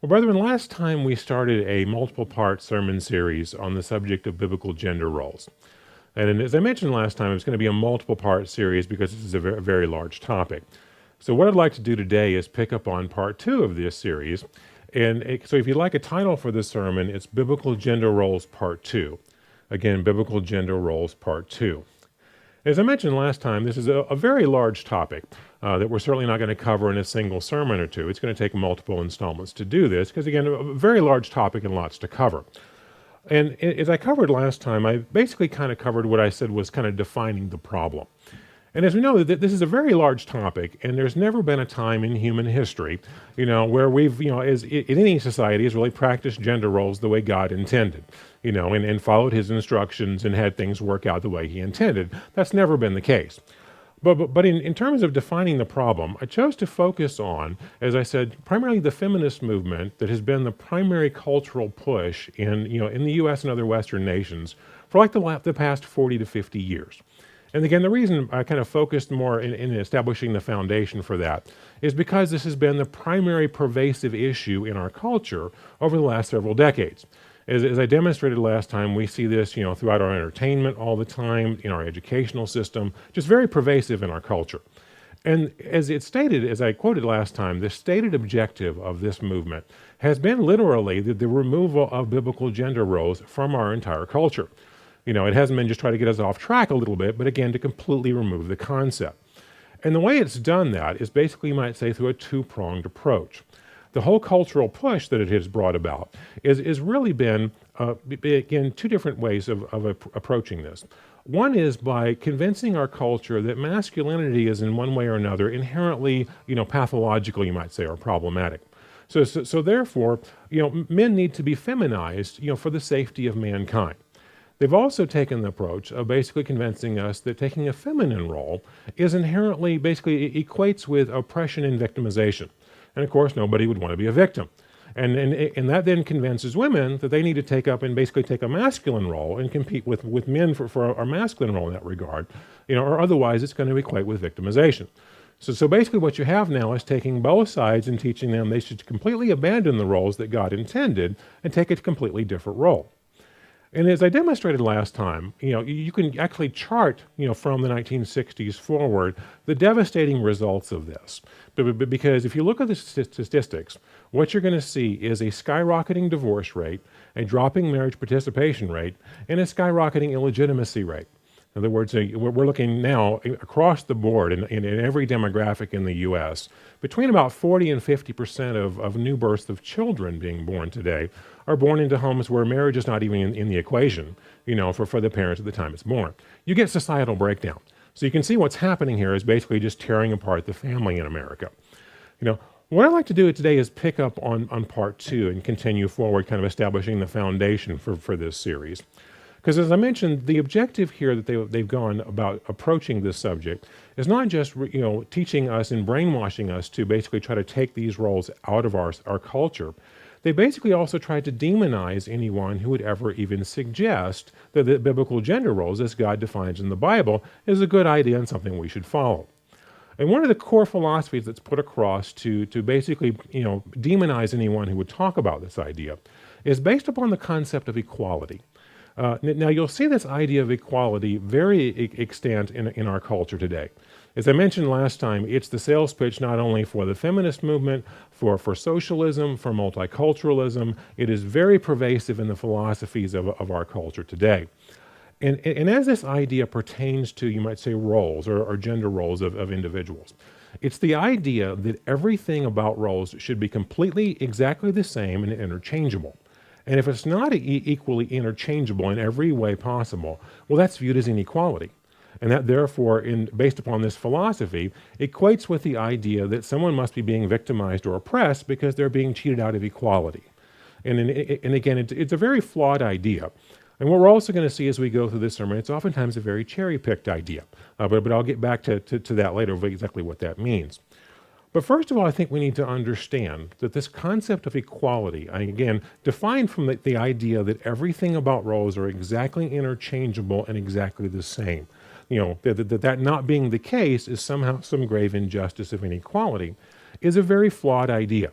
Well, brethren, last time we started a multiple part sermon series on the subject of biblical gender roles. And as I mentioned last time, it's going to be a multiple part series because this is a very large topic. So, what I'd like to do today is pick up on part two of this series. So, if you'd like a title for this sermon, it's Biblical Gender Roles Part 2. Again, Biblical Gender Roles Part 2. As I mentioned last time, this is a very large topic that we're certainly not going to cover in a single sermon or two. It's going to take multiple installments to do this because, again, a very large topic and lots to cover. And as I covered last time, I basically kind of covered what I said was kind of defining the problem. And as we know, that this is a very large topic, and there's never been a time in human history, where we've, as in any society, has really practiced gender roles the way God intended, and followed His instructions and had things work out the way He intended. That's never been the case. But in terms of defining the problem, I chose to focus on, as I said, primarily the feminist movement that has been the primary cultural push in the U.S. and other Western nations for like the past 40 to 50 years. And again, the reason I kind of focused more in establishing the foundation for that is because this has been the primary pervasive issue in our culture over the last several decades. As I demonstrated last time, we see this, throughout our entertainment all the time, in our educational system, just very pervasive in our culture. And as it stated, as I quoted last time, the stated objective of this movement has been literally the removal of biblical gender roles from our entire culture. It hasn't been just try to get us off track a little bit, but again, to completely remove the concept. And the way it's done that is basically, you might say, through a two-pronged approach. The whole cultural push that it has brought about is really been, again, two different ways of approaching this. One is by convincing our culture that masculinity is in one way or another inherently, pathological, you might say, or problematic. So therefore, men need to be feminized, for the safety of mankind. They've also taken the approach of basically convincing us that taking a feminine role is inherently, basically, equates with oppression and victimization. And of course, nobody would want to be a victim. And that then convinces women that they need to take up and basically take a masculine role and compete with men for our masculine role in that regard, or otherwise it's going to equate with victimization. So basically what you have now is taking both sides and teaching them they should completely abandon the roles that God intended and take a completely different role. And as I demonstrated last time, you can actually chart, from the 1960s forward, the devastating results of this. Because if you look at the statistics, what you're going to see is a skyrocketing divorce rate, a dropping marriage participation rate, and a skyrocketing illegitimacy rate. In other words, we're looking now across the board in every demographic in the U.S., between about 40 and 50% of new births of children being born today are born into homes where marriage is not even in the equation, for the parents at the time it's born. You get societal breakdown. So you can see what's happening here is basically just tearing apart the family in America. What I'd like to do today is pick up on part two and continue forward, kind of establishing the foundation for this series. Because as I mentioned, the objective here that they've gone about approaching this subject is not just teaching us and brainwashing us to basically try to take these roles out of our culture. They basically also tried to demonize anyone who would ever even suggest that the biblical gender roles, as God defines in the Bible, is a good idea and something we should follow. And one of the core philosophies that's put across to basically demonize anyone who would talk about this idea is based upon the concept of equality. Now, you'll see this idea of equality very extant in our culture today. As I mentioned last time, it's the sales pitch not only for the feminist movement, for socialism, for multiculturalism. It is very pervasive in the philosophies of our culture today. And as this idea pertains to, you might say, roles or gender roles of individuals, it's the idea that everything about roles should be completely exactly the same and interchangeable. And if it's not equally interchangeable in every way possible, well, that's viewed as inequality. And that therefore, based upon this philosophy, equates with the idea that someone must be being victimized or oppressed because they're being cheated out of equality. And again, it's a very flawed idea. And what we're also going to see as we go through this sermon, it's oftentimes a very cherry-picked idea. But I'll get back to that later, of exactly what that means. But first of all, I think we need to understand that this concept of equality, again, defined from the idea that everything about roles are exactly interchangeable and exactly the same. That not being the case is somehow some grave injustice of inequality, is a very flawed idea.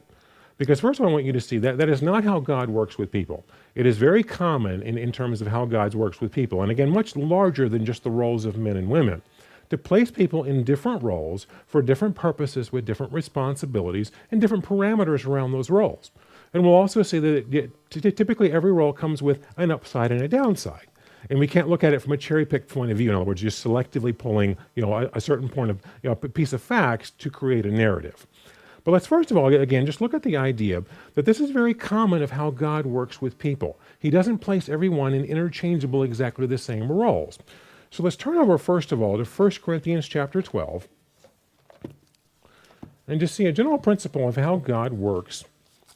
Because first of all, I want you to see that that is not how God works with people. It is very common in terms of how God works with people, and again, much larger than just the roles of men and women, to place people in different roles for different purposes with different responsibilities and different parameters around those roles. And we'll also see that typically every role comes with an upside and a downside. And we can't look at it from a cherry-picked point of view. In other words, just selectively pulling, a certain point of, a piece of facts to create a narrative. But let's first of all, again, just look at the idea that this is very common of how God works with people. He doesn't place everyone in interchangeable, exactly the same roles. So let's turn over first of all to 1 Corinthians chapter 12 and just see a general principle of how God works.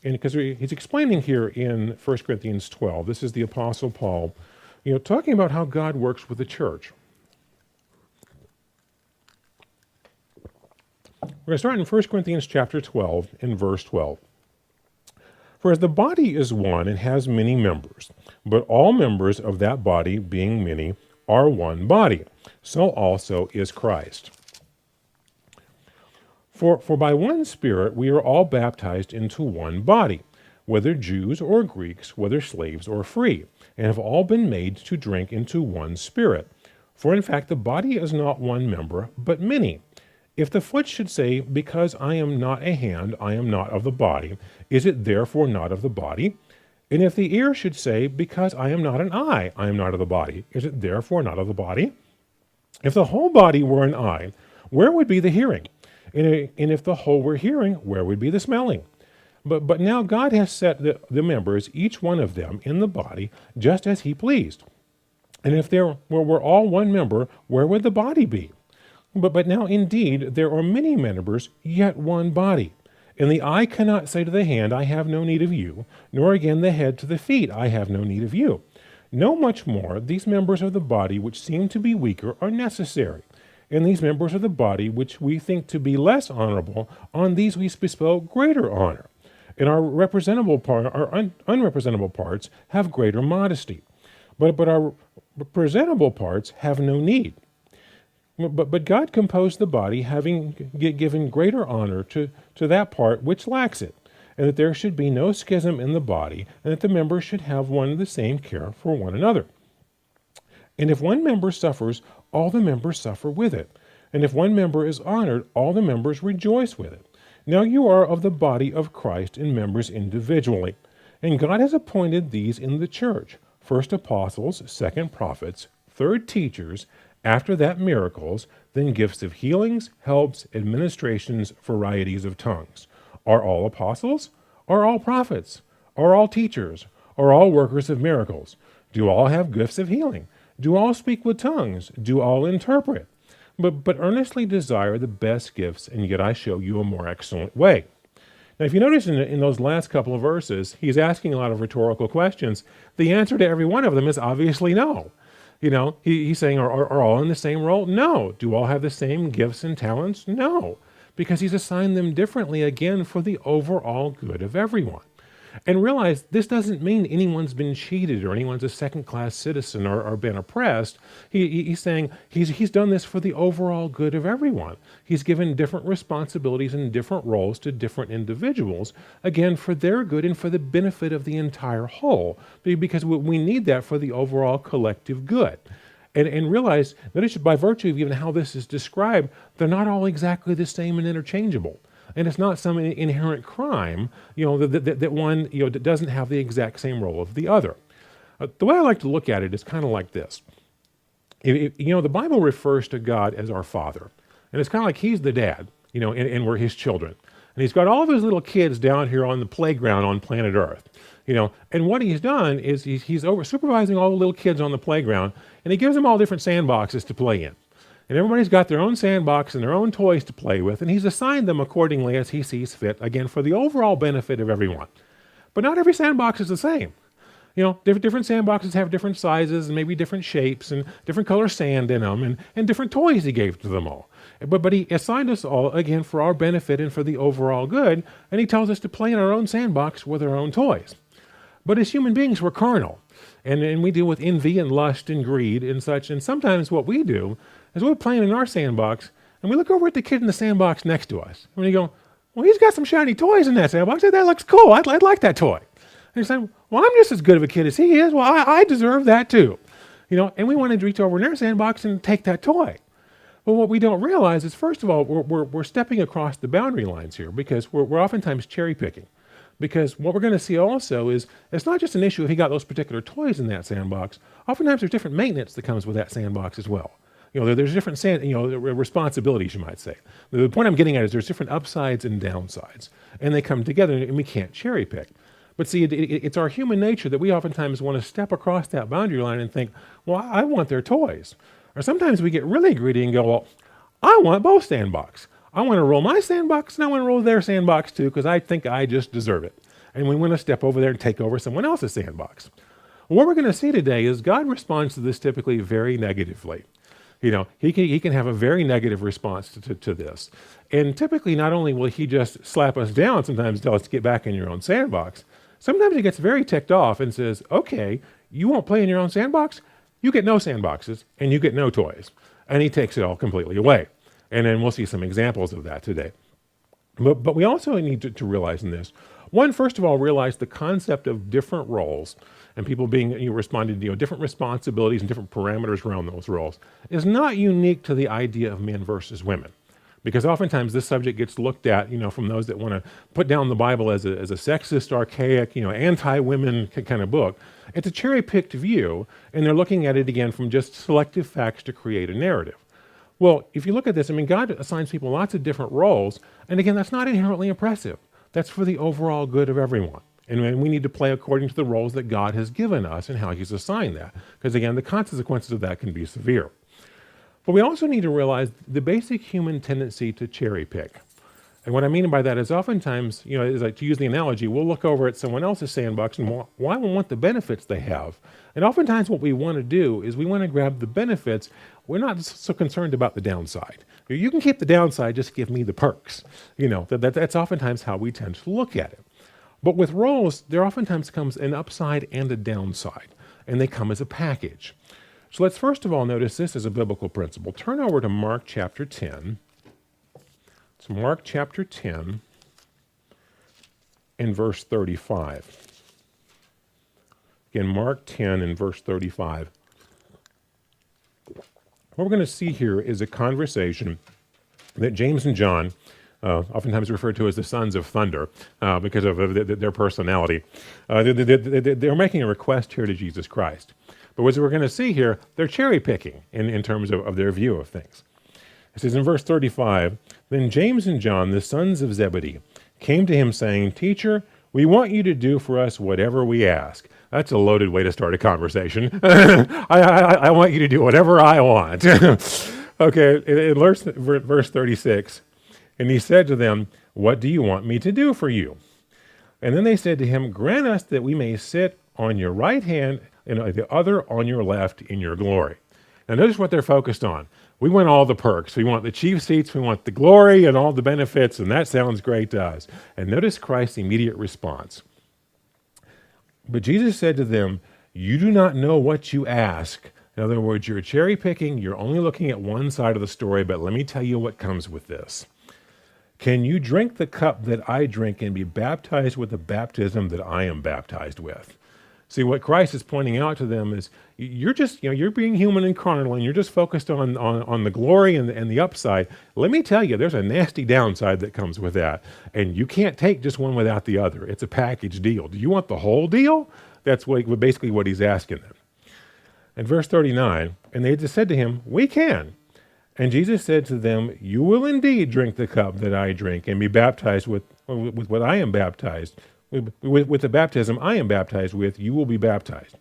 And because he's explaining here in 1 Corinthians 12, this is the Apostle Paul, talking about how God works with the church. We're going to start in 1 Corinthians chapter 12 in verse 12. For as the body is one and has many members, but all members of that body, being many, are one body, so also is Christ. For by one Spirit we are all baptized into one body, whether Jews or Greeks, whether slaves or free, and have all been made to drink into one Spirit. For in fact the body is not one member, but many. If the foot should say, because I am not a hand, I am not of the body, is it therefore not of the body? And if the ear should say, because I am not an eye, I am not of the body, is it therefore not of the body? If the whole body were an eye, where would be the hearing? And if the whole were hearing, where would be the smelling? But now God has set the members, each one of them, in the body, just as he pleased. And if there were all one member, where would the body be? But now indeed there are many members, yet one body. And the eye cannot say to the hand, I have no need of you, nor again the head to the feet, I have no need of you. No much more, these members of the body which seem to be weaker are necessary. And these members of the body which we think to be less honorable, on these we bestow greater honor. And our unrepresentable parts have greater modesty. But our presentable parts have no need. But God composed the body, having given greater honor to that part which lacks it, and that there should be no schism in the body, and that the members should have one and the same care for one another. And if one member suffers, all the members suffer with it. And if one member is honored, all the members rejoice with it. Now you are of the body of Christ and members individually. And God has appointed these in the church, first apostles, second prophets, third teachers, after that miracles, then gifts of healings, helps, administrations, varieties of tongues. Are all apostles? Are all prophets? Are all teachers? Are all workers of miracles? Do all have gifts of healing? Do all speak with tongues? Do all interpret? But earnestly desire the best gifts, and yet I show you a more excellent way. Now, if you notice in those last couple of verses, he's asking a lot of rhetorical questions. The answer to every one of them is obviously no. He's saying, are all in the same role? No. Do all have the same gifts and talents? No. Because he's assigned them differently, again, for the overall good of everyone. And realize this doesn't mean anyone's been cheated or anyone's a second-class citizen or been oppressed. He's saying he's done this for the overall good of everyone. He's given different responsibilities and different roles to different individuals, again, for their good and for the benefit of the entire whole, because we need that for the overall collective good. And realize that by virtue of even how this is described, they're not all exactly the same and interchangeable. And it's not some inherent crime, that one, doesn't have the exact same role of the other. The way I like to look at it is kind of like this. The Bible refers to God as our Father. And it's kind of like he's the dad, and we're his children. And he's got all of his little kids down here on the playground on planet Earth. And what he's done is he's over supervising all the little kids on the playground, and he gives them all different sandboxes to play in. And everybody's got their own sandbox and their own toys to play with, and he's assigned them accordingly as he sees fit, again, for the overall benefit of everyone. But not every sandbox is the same. Different sandboxes have different sizes and maybe different shapes and different color sand in them and different toys he gave to them all. But he assigned us all, again, for our benefit and for the overall good, and he tells us to play in our own sandbox with our own toys. But as human beings, we're carnal, and we deal with envy and lust and greed and such, and sometimes what we do is we're playing in our sandbox, and we look over at the kid in the sandbox next to us, and we go, well, he's got some shiny toys in that sandbox. That looks cool. I'd like that toy. And you're saying, well, I'm just as good of a kid as he is. Well, I deserve that too. And we want to reach over in their sandbox and take that toy. But what we don't realize is, first of all, we're stepping across the boundary lines here because we're oftentimes cherry picking. Because what we're going to see also is it's not just an issue if he got those particular toys in that sandbox. Oftentimes there's different maintenance that comes with that sandbox as well. There's different responsibilities, you might say. The point I'm getting at is there's different upsides and downsides, and they come together, and we can't cherry pick. But see, it's our human nature that we oftentimes want to step across that boundary line and think, well, I want their toys. Or sometimes we get really greedy and go, well, I want both sandbox. I want to roll my sandbox and I want to roll their sandbox too because I think I just deserve it. And we want to step over there and take over someone else's sandbox. What we're going to see today is God responds to this typically very negatively. He can have a very negative response to this. And typically not only will he just slap us down sometimes tell us to get back in your own sandbox, sometimes he gets very ticked off and says, okay, you won't play in your own sandbox? You get no sandboxes and you get no toys. And he takes it all completely away. And then we'll see some examples of that today. But we also need to realize in this, one, first of all, realize the concept of different roles and people being responding to different responsibilities and different parameters around those roles is not unique to the idea of men versus women. Because oftentimes this subject gets looked at, from those that want to put down the Bible as a sexist, archaic, anti-women kind of book. It's a cherry-picked view, and they're looking at it again from just selective facts to create a narrative. Well, if you look at this, God assigns people lots of different roles, and again, that's not inherently oppressive. That's for the overall good of everyone. And we need to play according to the roles that God has given us and how he's assigned that. Because again, the consequences of that can be severe. But we also need to realize the basic human tendency to cherry pick. And what I mean by that is oftentimes, is like, to use the analogy, we'll look over at someone else's sandbox and why we want the benefits they have. And oftentimes what we want to do is we want to grab the benefits. We're not so concerned about the downside. You can keep the downside, just give me the perks. That's oftentimes how we tend to look at it. But with roles, there oftentimes comes an upside and a downside, and they come as a package. So let's first of all notice this as a biblical principle. Turn over to Mark chapter 10. It's Mark chapter 10 and verse 35. Again, Mark 10 and verse 35. What we're going to see here is a conversation that James and John, oftentimes referred to as the sons of thunder because of their personality, they're making a request here to Jesus Christ. But as we're going to see here, they're cherry picking in terms of their view of things. It says in verse 35, then James and John, the sons of Zebedee, came to him saying, Teacher, we want you to do for us whatever we ask. That's a loaded way to start a conversation. I want you to do whatever I want. Okay, in verse 36, and he said to them, what do you want me to do for you? And then they said to him, grant us that we may sit on your right hand and the other on your left in your glory. Now notice what they're focused on. We want all the perks. We want the chief seats. We want the glory and all the benefits, and that sounds great to us. And notice Christ's immediate response. But Jesus said to them, you do not know what you ask. In other words, you're cherry picking. You're only looking at one side of the story, but let me tell you what comes with this. Can you drink the cup that I drink and be baptized with the baptism that I am baptized with? See, what Christ is pointing out to them is you're just, you're being human and carnal, and you're just focused on the glory and the upside. Let me tell you, there's a nasty downside that comes with that. And you can't take just one without the other. It's a package deal. Do you want the whole deal? That's basically what he's asking them. In verse 39, and they just said to him, we can. And Jesus said to them, you will indeed drink the cup that I drink and be baptized with what I am baptized. With the baptism I am baptized with, you will be baptized.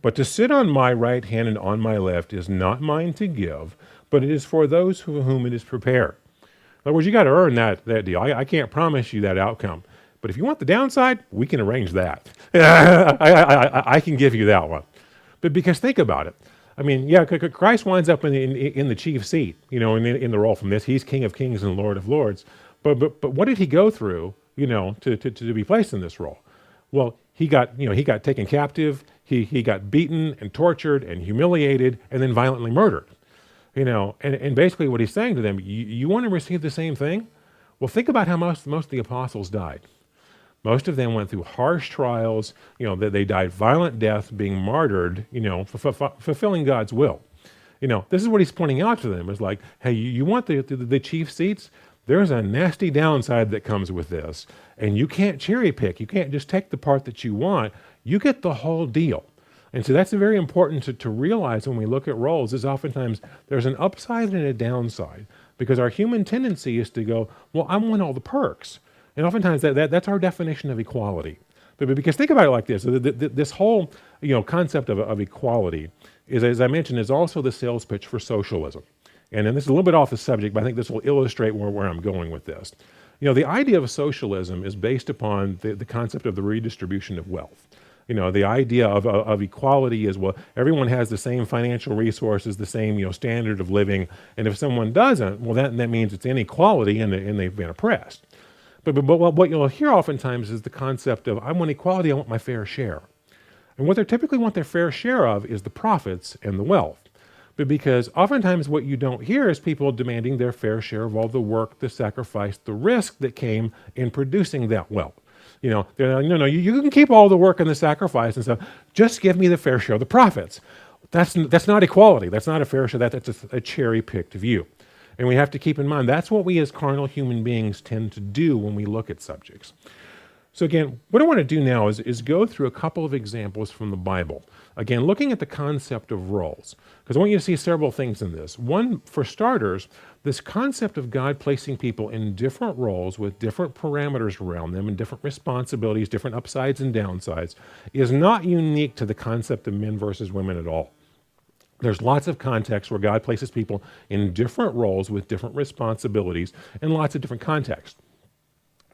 But to sit on my right hand and on my left is not mine to give, but it is for those for whom it is prepared. In other words, you got to earn that deal. I can't promise you that outcome. But if you want the downside, we can arrange that. I can give you that one. But because think about it. I mean, yeah, Christ winds up in the chief seat, in the role from this. He's King of Kings and Lord of Lords. But what did he go through, to be placed in this role? Well, he got taken captive. He got beaten and tortured and humiliated and then violently murdered. And basically what he's saying to them, you want to receive the same thing? Well, think about how most of the apostles died. Most of them went through harsh trials, that they died violent death, being martyred, fulfilling God's will. This is what he's pointing out to them is like, hey, you want the chief seats? There's a nasty downside that comes with this. And you can't cherry pick. You can't just take the part that you want. You get the whole deal. And so that's very important to realize when we look at roles is oftentimes there's an upside and a downside because our human tendency is to go, well, I want all the perks. And oftentimes that's our definition of equality. But because think about it like this, this whole concept of equality is, as I mentioned, is also the sales pitch for socialism. And then this is a little bit off the subject, but I think this will illustrate where I'm going with this. The idea of socialism is based upon the concept of the redistribution of wealth. The idea of equality is, well, everyone has the same financial resources, the same standard of living, and if someone doesn't, well, that means it's inequality and they've been oppressed. But what you'll hear oftentimes is the concept of, I want equality, I want my fair share. And what they typically want their fair share of is the profits and the wealth. But because oftentimes what you don't hear is people demanding their fair share of all the work, the sacrifice, the risk that came in producing that wealth. They're like, no, you can keep all the work and the sacrifice and stuff. Just give me the fair share of the profits. That's not equality. That's not a fair share. That's a cherry-picked view. And we have to keep in mind, that's what we as carnal human beings tend to do when we look at subjects. So again, what I want to do now is go through a couple of examples from the Bible. Again, looking at the concept of roles, because I want you to see several things in this. One, for starters, this concept of God placing people in different roles with different parameters around them and different responsibilities, different upsides and downsides, is not unique to the concept of men versus women at all. There's lots of contexts where God places people in different roles with different responsibilities in lots of different contexts.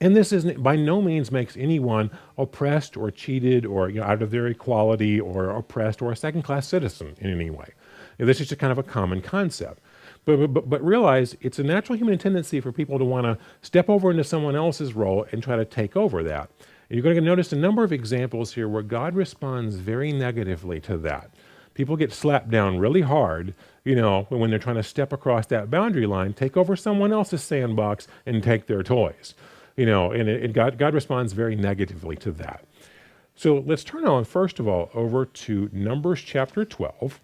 And this isn't by no means makes anyone oppressed or cheated or out of their equality or oppressed or a second-class citizen in any way. This is just kind of a common concept. But realize it's a natural human tendency for people to want to step over into someone else's role and try to take over that. And you're going to notice a number of examples here where God responds very negatively to that. People get slapped down really hard, when they're trying to step across that boundary line, take over someone else's sandbox and take their toys. And God responds very negatively to that. So let's turn on, first of all, over to Numbers chapter 12.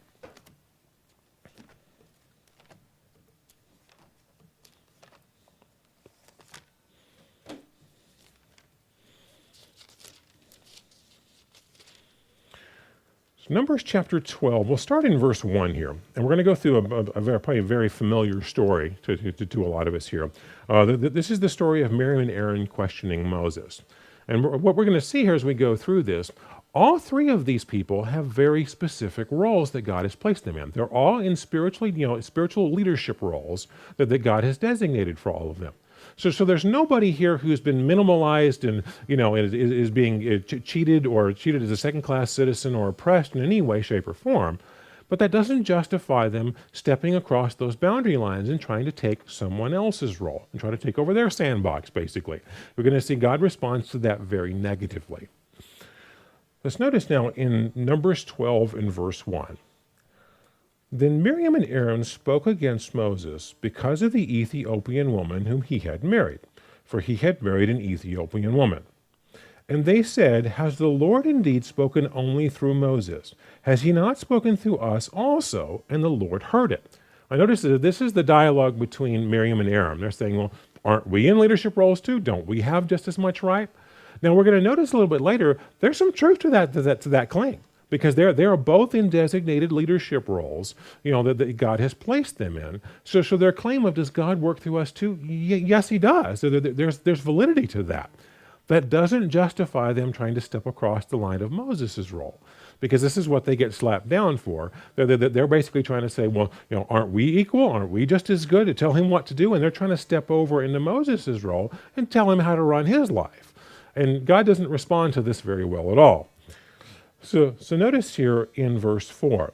Numbers chapter 12, we'll start in verse 1 here, and we're going to go through probably a very familiar story to a lot of us here. This is the story of Miriam and Aaron questioning Moses. And what we're going to see here as we go through this, all three of these people have very specific roles that God has placed them in. They're all in spiritual leadership roles that God has designated for all of them. So there's nobody here who's been minimalized and is being cheated as a second-class citizen or oppressed in any way, shape, or form. But that doesn't justify them stepping across those boundary lines and trying to take someone else's role and try to take over their sandbox, basically. We're going to see God responds to that very negatively. Let's notice now in Numbers 12 and verse 1. Then Miriam and Aaron spoke against Moses because of the Ethiopian woman whom he had married, for he had married an Ethiopian woman. And they said, Has the Lord indeed spoken only through Moses? Has he not spoken through us also? And the Lord heard it. I notice that this is the dialogue between Miriam and Aaron. They're saying, well, aren't we in leadership roles too? Don't we have just as much right? Now we're going to notice a little bit later, there's some truth to that claim. Because they are both in designated leadership roles, that God has placed them in. So their claim of does God work through us too? Yes, he does. So there's validity to that. That doesn't justify them trying to step across the line of Moses' role, because this is what they get slapped down for. They're basically trying to say, well, aren't we equal? Aren't we just as good to tell him what to do? And they're trying to step over into Moses' role and tell him how to run his life. And God doesn't respond to this very well at all. So notice here in verse 4,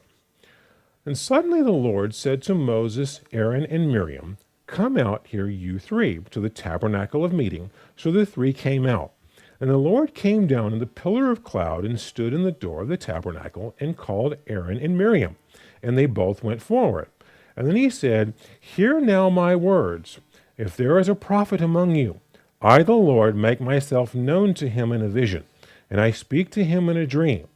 And suddenly the Lord said to Moses, Aaron, and Miriam, Come out here, you three, to the tabernacle of meeting. So the three came out. And the Lord came down in the pillar of cloud and stood in the door of the tabernacle and called Aaron and Miriam. And they both went forward. And then he said, Hear now my words. If there is a prophet among you, I, the Lord, make myself known to him in a vision, and I speak to him in a dream.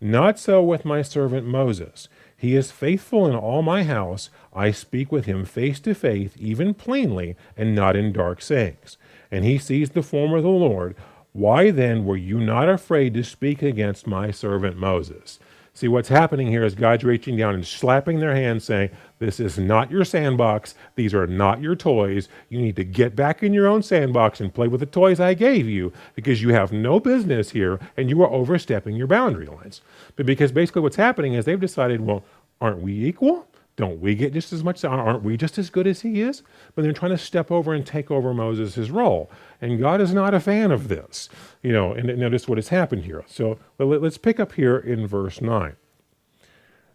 Not so with my servant Moses. He is faithful in all my house. I speak with him face to face, even plainly, and not in dark sayings. And he sees the form of the Lord. Why then were you not afraid to speak against my servant Moses? See, what's happening here is God's reaching down and slapping their hands, saying, this is not your sandbox. These are not your toys. You need to get back in your own sandbox and play with the toys I gave you, because you have no business here and you are overstepping your boundary lines. But because basically what's happening is they've decided, well, aren't we equal? Don't we get just as much? Aren't we just as good as he is? But they're trying to step over and take over Moses' role. And God is not a fan of this. And notice what has happened here. So let's pick up here in verse 9.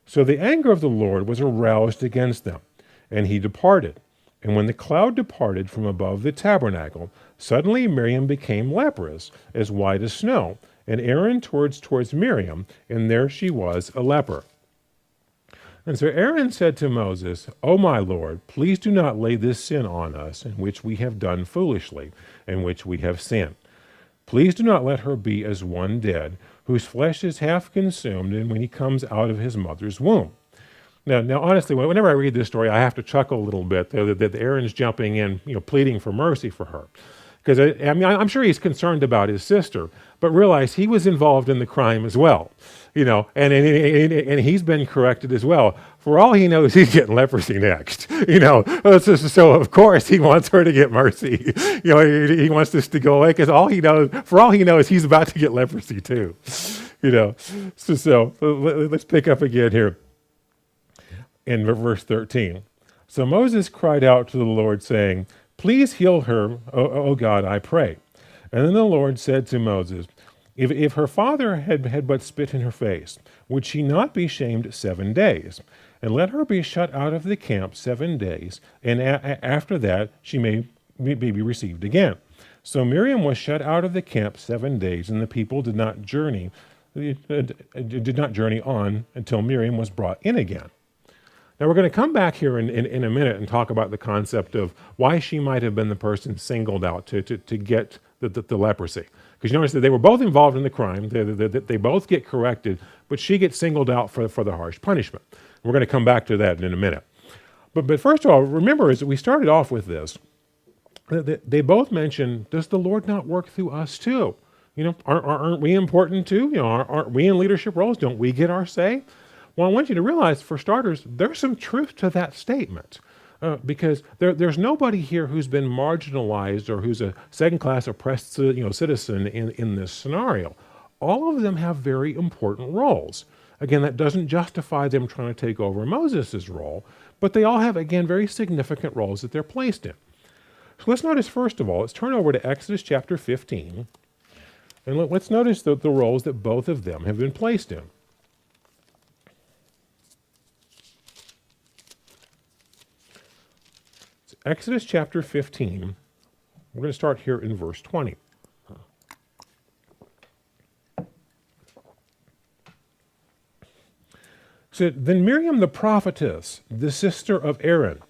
So the anger of the Lord was aroused against them, and he departed. And when the cloud departed from above the tabernacle, suddenly Miriam became leprous, as white as snow. And Aaron towards Miriam, and there she was a leper. And so Aaron said to Moses, O my Lord, please do not lay this sin on us, in which we have done foolishly, in which we have sinned. Please do not let her be as one dead, whose flesh is half consumed, and when he comes out of his mother's womb. Now, honestly, whenever I read this story, I have to chuckle a little bit that Aaron's jumping in, pleading for mercy for her. Because I'm sure he's concerned about his sister, but realize he was involved in the crime as well, and he's been corrected as well. For all he knows, he's getting leprosy next, So of course he wants her to get mercy. He wants this to go away because for all he knows, he's about to get leprosy too, So let's pick up again here in verse 13. So Moses cried out to the Lord, saying, please heal her, O God, I pray. And then the Lord said to Moses, if her father had but spit in her face, would she not be shamed 7 days? And let her be shut out of the camp 7 days, and after that she may be received again. So Miriam was shut out of the camp 7 days, and the people did not journey on until Miriam was brought in again. Now we're going to come back here in a minute and talk about the concept of why she might have been the person singled out to get the leprosy. Because you notice that they were both involved in the crime, they both get corrected, but she gets singled out for the harsh punishment. We're going to come back to that in a minute. But first of all, remember, as we started off with this, they both mention, does the Lord not work through us too? Aren't we important too? Aren't we in leadership roles? Don't we get our say? Well, I want you to realize, for starters, there's some truth to that statement. Because there's nobody here who's been marginalized or who's a second-class oppressed citizen in this scenario. All of them have very important roles. Again, that doesn't justify them trying to take over Moses' role, but they all have, again, very significant roles that they're placed in. So let's notice, first of all, let's turn over to Exodus chapter 15, and let's notice the roles that both of them have been placed in. Exodus chapter 15, we're going to start here in verse 20. So then Miriam the prophetess, the sister of Aaron,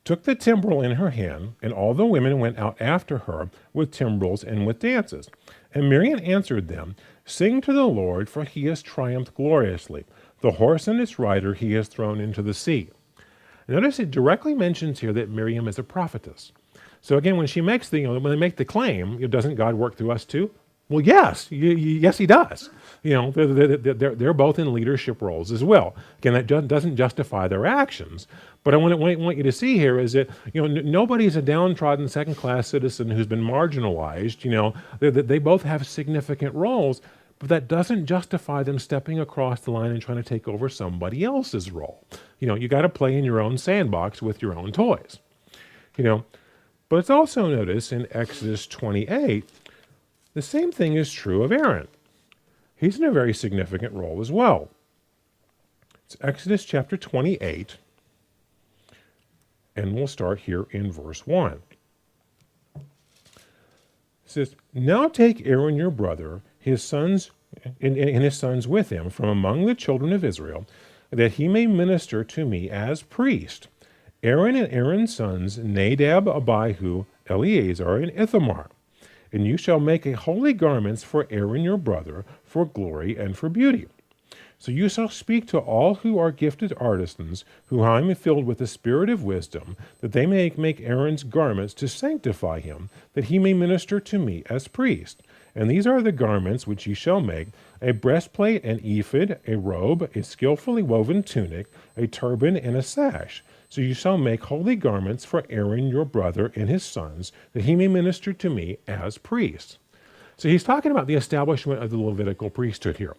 took the timbrel in her hand, and all the women went out after her with timbrels and with dances. And Miriam answered them, sing to the Lord, for he has triumphed gloriously. The horse and its rider he has thrown into the sea. Notice it directly mentions here that Miriam is a prophetess. So again, when she makes when they make the claim, doesn't God work through us too? Well, yes, yes, he does. They're both in leadership roles as well. Again, that doesn't justify their actions. But I want you to see here is that nobody's a downtrodden second-class citizen who's been marginalized. They both have significant roles, but that doesn't justify them stepping across the line and trying to take over somebody else's role. You got to play in your own sandbox with your own toys. But it's also noticed in Exodus 28, the same thing is true of Aaron. He's in a very significant role as well. It's Exodus chapter 28, and we'll start here in verse 1. It says, now take Aaron your brother, his sons, and his sons with him from among the children of Israel, that he may minister to me as priest. Aaron and Aaron's sons, Nadab, Abihu, Eleazar, and Ithamar. And you shall make a holy garments for Aaron your brother, for glory and for beauty. So you shall speak to all who are gifted artisans, who I am filled with the spirit of wisdom, that they may make Aaron's garments to sanctify him, that he may minister to me as priest. And these are the garments which ye shall make: a breastplate, an ephod, a robe, a skillfully woven tunic, a turban, and a sash. So you shall make holy garments for Aaron your brother and his sons, that he may minister to me as priests. So he's talking about the establishment of the Levitical priesthood here,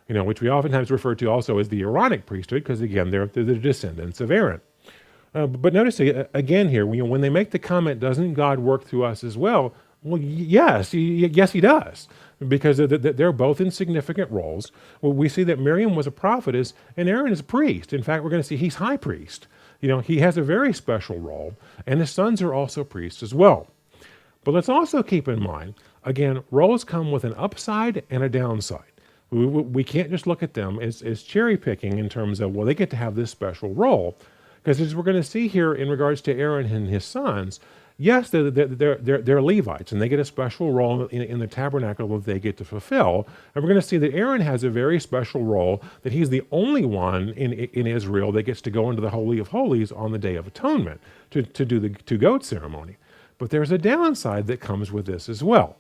which we oftentimes refer to also as the Aaronic priesthood, because again, they're the descendants of Aaron. But notice again here, when they make the comment, doesn't God work through us as well? Well, yes, yes, he does, because they're both in significant roles. Well, we see that Miriam was a prophetess and Aaron is a priest. In fact, we're going to see he's high priest. He has a very special role, and his sons are also priests as well. But let's also keep in mind, again, roles come with an upside and a downside. We can't just look at them as cherry picking in terms of, well, they get to have this special role. Because as we're going to see here in regards to Aaron and his sons, yes, they're Levites, and they get a special role in the tabernacle that they get to fulfill. And we're going to see that Aaron has a very special role, that he's the only one in Israel that gets to go into the Holy of Holies on the Day of Atonement to do the two-goat ceremony. But there's a downside that comes with this as well.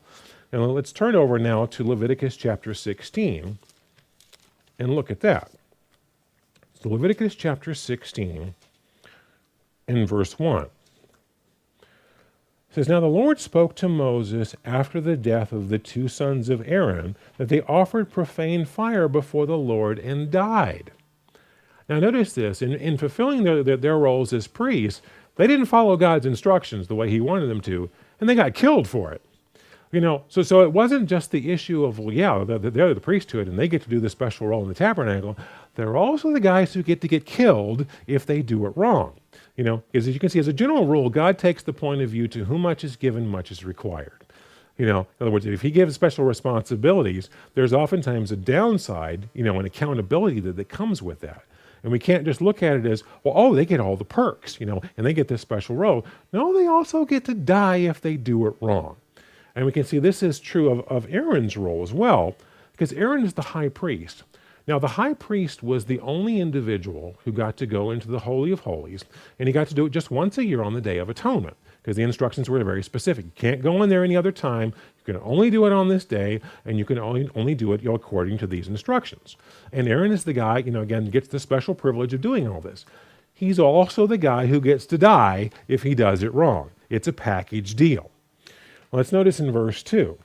And let's turn over now to Leviticus chapter 16 and look at that. So Leviticus chapter 16 and verse 1. It says, Now the Lord spoke to Moses after the death of the two sons of Aaron, that they offered profane fire before the Lord and died. Now notice this, in fulfilling their roles as priests, they didn't follow God's instructions the way he wanted them to, and they got killed for it. So it wasn't just the issue of, well, yeah, they're the priesthood and they get to do the special role in the tabernacle. They're also the guys who get to get killed if they do it wrong. As you can see, as a general rule, God takes the point of view to whom much is given, much is required. In other words, if he gives special responsibilities, there's oftentimes a downside, an accountability that comes with that. And we can't just look at it as, well, oh, they get all the perks, and they get this special role. No, they also get to die if they do it wrong. And we can see this is true of Aaron's role as well, because Aaron is the high priest. Now, the high priest was the only individual who got to go into the Holy of Holies, and he got to do it just once a year on the Day of Atonement, because the instructions were very specific. You can't go in there any other time. You can only do it on this day, and you can only do it according to these instructions. And Aaron is the guy, again, gets the special privilege of doing all this. He's also the guy who gets to die if he does it wrong. It's a package deal. Let's notice in verse 2.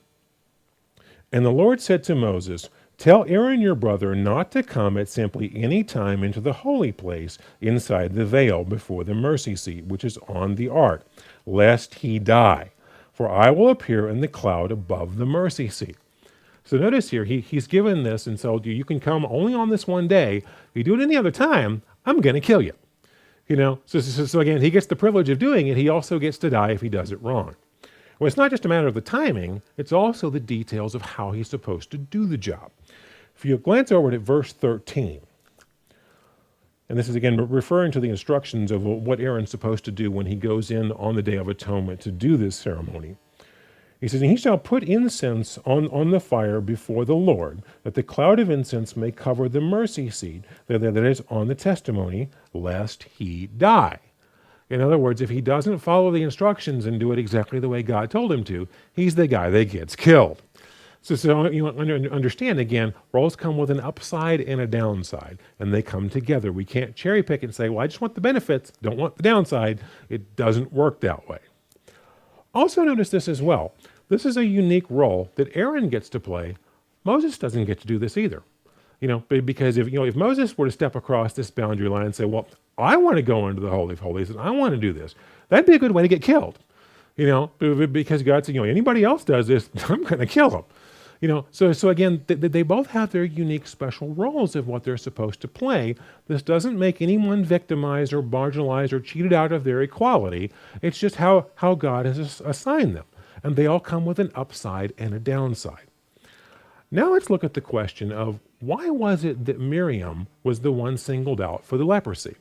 And the Lord said to Moses, Tell Aaron your brother not to come at simply any time into the holy place inside the veil before the mercy seat, which is on the ark, lest he die. For I will appear in the cloud above the mercy seat. So notice here, he's given this and told you can come only on this one day. If you do it any other time, I'm going to kill you. So again, he gets the privilege of doing it. He also gets to die if he does it wrong. Well, it's not just a matter of the timing, it's also the details of how he's supposed to do the job. If you glance over to verse 13, and this is again referring to the instructions of what Aaron's supposed to do when he goes in on the Day of Atonement to do this ceremony. He says, And he shall put incense on the fire before the Lord, that the cloud of incense may cover the mercy seat that is on the testimony, lest he die. In other words, if he doesn't follow the instructions and do it exactly the way God told him to, he's the guy that gets killed. So you understand, again, roles come with an upside and a downside, and they come together. We can't cherry pick and say, well, I just want the benefits, don't want the downside. It doesn't work that way. Also notice this as well. This is a unique role that Aaron gets to play. Moses doesn't get to do this either. Because if Moses were to step across this boundary line and say, well, I want to go into the Holy of Holies and I want to do this, that'd be a good way to get killed. Because God said, anybody else does this, I'm going to kill them. So again, they both have their unique special roles of what they're supposed to play. This doesn't make anyone victimized or marginalized or cheated out of their equality. It's just how God has assigned them. And they all come with an upside and a downside. Now let's look at the question of why was it that Miriam was the one singled out for the leprosy?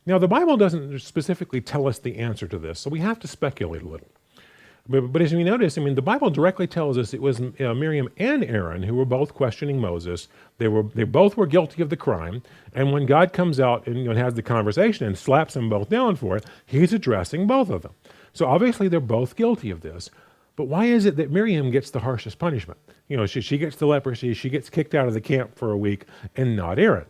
Now, the Bible doesn't specifically tell us the answer to this, so we have to speculate a little. But as we notice, I mean, the Bible directly tells us it was Miriam and Aaron who were both questioning Moses. They both were guilty of the crime, and when God comes out and has the conversation and slaps them both down for it, he's addressing both of them. So obviously they're both guilty of this. But why is it that Miriam gets the harshest punishment? She gets the leprosy, she gets kicked out of the camp for a week, and not Aaron.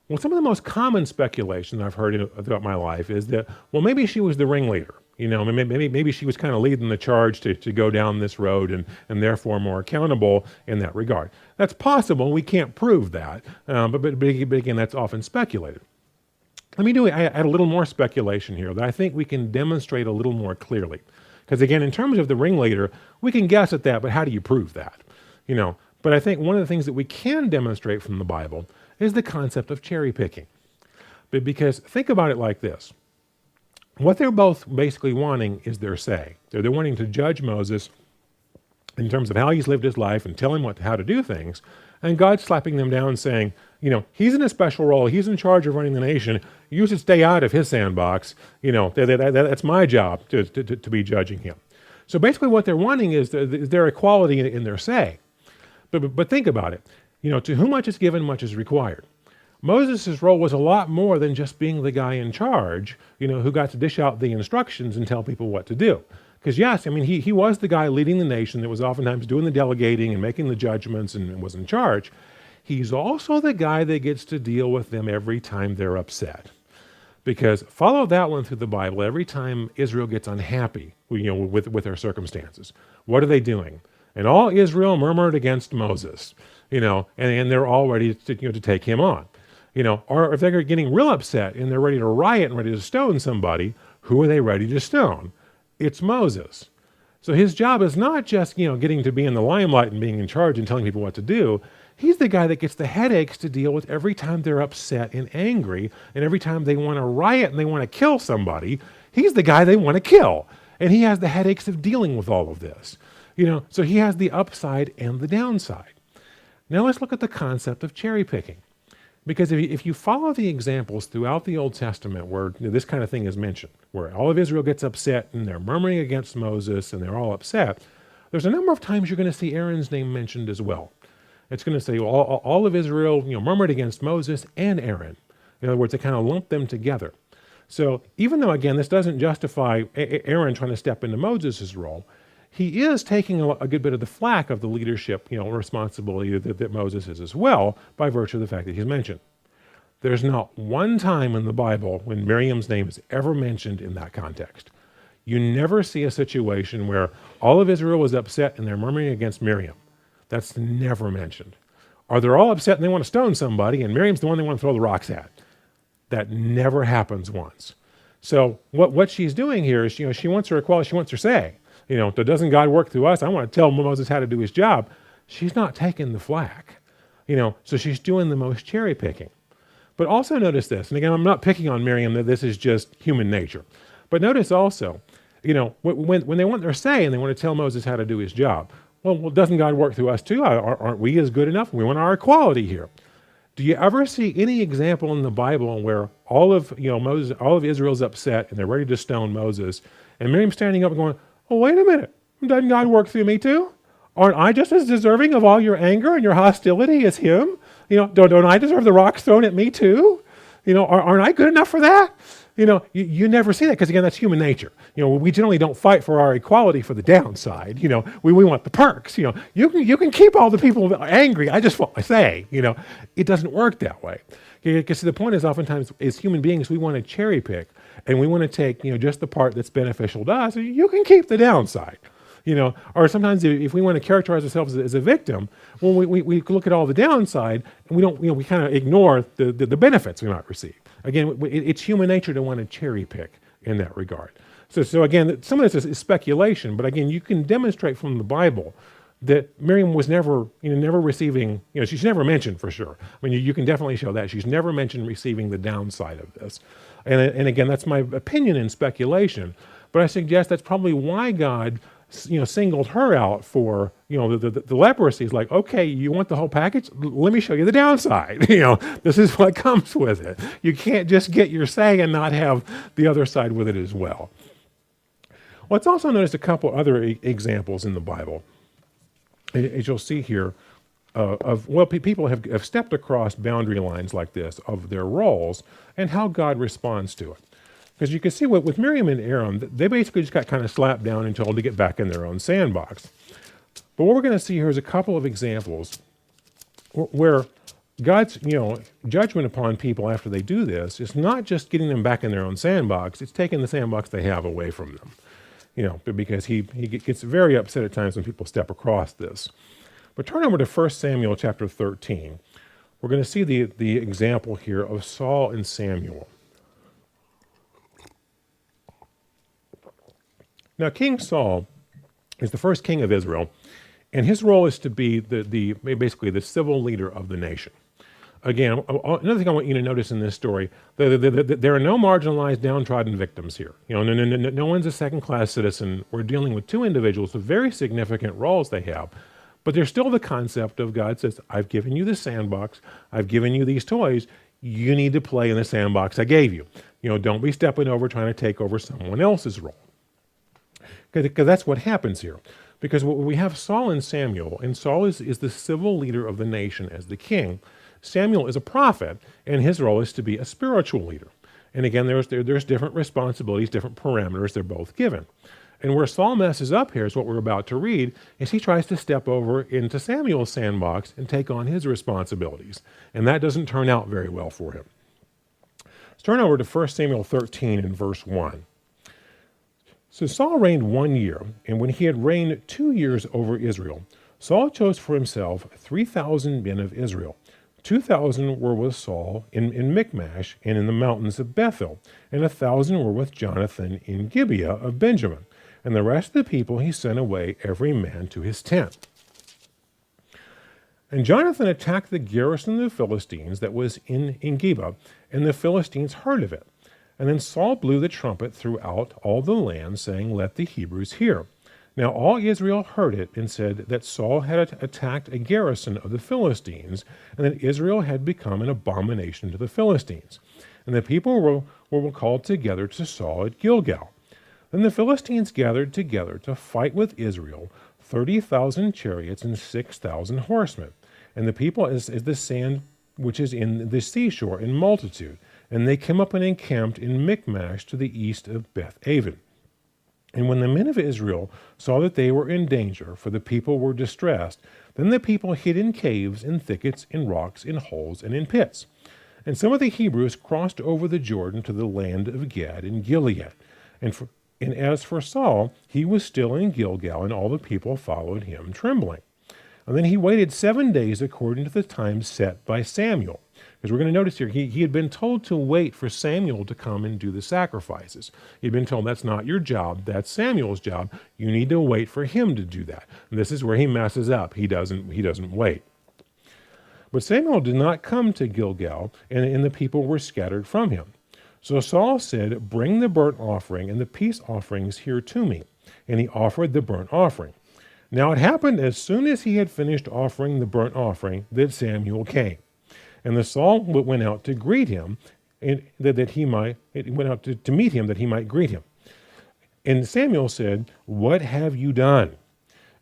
Well, some of the most common speculation I've heard throughout my life is that, well, maybe she was the ringleader. Maybe she was kind of leading the charge to go down this road and therefore more accountable in that regard. That's possible. We can't prove that. But again, that's often speculated. Let me add a little more speculation here that I think we can demonstrate a little more clearly. Because again, in terms of the ringleader, we can guess at that, but how do you prove that? But I think one of the things that we can demonstrate from the Bible is the concept of cherry picking. Because think about it like this. What they're both basically wanting is their say. They're wanting to judge Moses in terms of how he's lived his life and tell him how to do things. And God's slapping them down saying, he's in a special role. He's in charge of running the nation. You should stay out of his sandbox. That's my job to be judging him. So basically what they're wanting is their equality in their say. But think about it. To whom much is given, much is required. Moses' role was a lot more than just being the guy in charge, who got to dish out the instructions and tell people what to do. Because yes, I mean, he was the guy leading the nation that was oftentimes doing the delegating and making the judgments and was in charge. He's also the guy that gets to deal with them every time they're upset. Because follow that one through the Bible, every time Israel gets unhappy, with their circumstances, what are they doing? And all Israel murmured against Moses, and they're all ready to take him on. Or if they're getting real upset and they're ready to riot and ready to stone somebody, who are they ready to stone? It's Moses. So his job is not just, getting to be in the limelight and being in charge and telling people what to do. He's the guy that gets the headaches to deal with every time they're upset and angry, and every time they want to riot and they want to kill somebody. He's the guy they want to kill. And he has the headaches of dealing with all of this. So he has the upside and the downside. Now let's look at the concept of cherry picking. Because if you follow the examples throughout the Old Testament where this kind of thing is mentioned, where all of Israel gets upset and they're murmuring against Moses and they're all upset, there's a number of times you're going to see Aaron's name mentioned as well. It's going to say all of Israel murmured against Moses and Aaron. In other words, they kind of lump them together. So even though, again, this doesn't justify Aaron trying to step into Moses' role, he is taking a good bit of the flack of the leadership, responsibility that Moses is as well, by virtue of the fact that he's mentioned. There's not one time in the Bible when Miriam's name is ever mentioned in that context. You never see a situation where all of Israel was upset and they're murmuring against Miriam. That's never mentioned. Or they're all upset and they want to stone somebody and Miriam's the one they want to throw the rocks at. That never happens once. So what she's doing here is, she wants her equality, she wants her say. Doesn't God work through us? I want to tell Moses how to do his job. She's not taking the flack. So she's doing the most cherry picking. But also notice this, and again, I'm not picking on Miriam, that this is just human nature. But notice also, when they want their say and they want to tell Moses how to do his job, well, doesn't God work through us too? Aren't we as good enough? We want our equality here. Do you ever see any example in the Bible where all of Israel's upset and they're ready to stone Moses, and Miriam's standing up and going, "Oh, wait a minute, doesn't God work through me too? Aren't I just as deserving of all your anger and your hostility as him? Don't I deserve the rocks thrown at me too? Aren't I good enough for that?" You never see that because, again, that's human nature. We generally don't fight for our equality for the downside. We want the perks. You can keep all the people angry. I just want my say. It doesn't work that way. Because the point is, oftentimes, as human beings, we want to cherry pick and we want to take, just the part that's beneficial to us. You can keep the downside. Or sometimes if we want to characterize ourselves as a victim, well, we look at all the downside and we don't, we kind of ignore the benefits we might receive. Again, it's human nature to want to cherry pick in that regard. So again, some of this is speculation, but again, you can demonstrate from the Bible that Miriam was never receiving, she's never mentioned for sure. I mean, you can definitely show that. She's never mentioned receiving the downside of this. And again, that's my opinion and speculation, but I suggest that's probably why God singled her out for, the leprosy. Is like, okay, you want the whole package? Let me show you the downside. This is what comes with it. You can't just get your say and not have the other side with it as well. Let's also notice a couple other examples in the Bible, as you'll see here, people have stepped across boundary lines like this of their roles and how God responds to it. Because you can see with Miriam and Aaron, they basically just got kind of slapped down and told to get back in their own sandbox. But what we're going to see here is a couple of examples where God's judgment upon people after they do this is not just getting them back in their own sandbox, it's taking the sandbox they have away from them. Because he gets very upset at times when people step across this. But turn over to 1 Samuel chapter 13. We're going to see the example here of Saul and Samuel. Now, King Saul is the first king of Israel, and his role is to be basically the civil leader of the nation. Again, another thing I want you to notice in this story, there are no marginalized, downtrodden victims here. No one's a second-class citizen. We're dealing with two individuals with very significant roles they have, but there's still the concept of God says, I've given you the sandbox, I've given you these toys, you need to play in the sandbox I gave you. Don't be stepping over trying to take over someone else's role. Because that's what happens here. Because we have Saul and Samuel, and Saul is the civil leader of the nation as the king. Samuel is a prophet, and his role is to be a spiritual leader. And again, there's different responsibilities, different parameters they're both given. And where Saul messes up here is what we're about to read, is he tries to step over into Samuel's sandbox and take on his responsibilities. And that doesn't turn out very well for him. Let's turn over to 1 Samuel 13 and verse 1. So Saul reigned 1 year, and when he had reigned 2 years over Israel, Saul chose for himself 3,000 men of Israel. 2,000 were with Saul in Michmash and in the mountains of Bethel, and 1,000 were with Jonathan in Gibeah of Benjamin. And the rest of the people he sent away, every man to his tent. And Jonathan attacked the garrison of the Philistines that was in Gibeah, and the Philistines heard of it. And then Saul blew the trumpet throughout all the land, saying, Let the Hebrews hear. Now all Israel heard it, and said that Saul had attacked a garrison of the Philistines, and that Israel had become an abomination to the Philistines. And the people were called together to Saul at Gilgal. Then the Philistines gathered together to fight with Israel, 30,000 chariots and 6,000 horsemen. And the people as the sand which is in the seashore in multitude. And they came up and encamped in Michmash to the east of Beth-aven. And when the men of Israel saw that they were in danger, for the people were distressed, then the people hid in caves, in thickets, in rocks, in holes, and in pits. And some of the Hebrews crossed over the Jordan to the land of Gad and Gilead. And as for Saul, he was still in Gilgal, and all the people followed him trembling. And then he waited 7 days according to the time set by Samuel. Because we're going to notice here, he had been told to wait for Samuel to come and do the sacrifices. He'd been told, that's not your job, that's Samuel's job. You need to wait for him to do that. And this is where he messes up. He doesn't wait. But Samuel did not come to Gilgal, and the people were scattered from him. So Saul said, Bring the burnt offering and the peace offerings here to me. And he offered the burnt offering. Now it happened as soon as he had finished offering the burnt offering that Samuel came. And the Saul went out to greet him, and went out to meet him that he might greet him. And Samuel said, What have you done?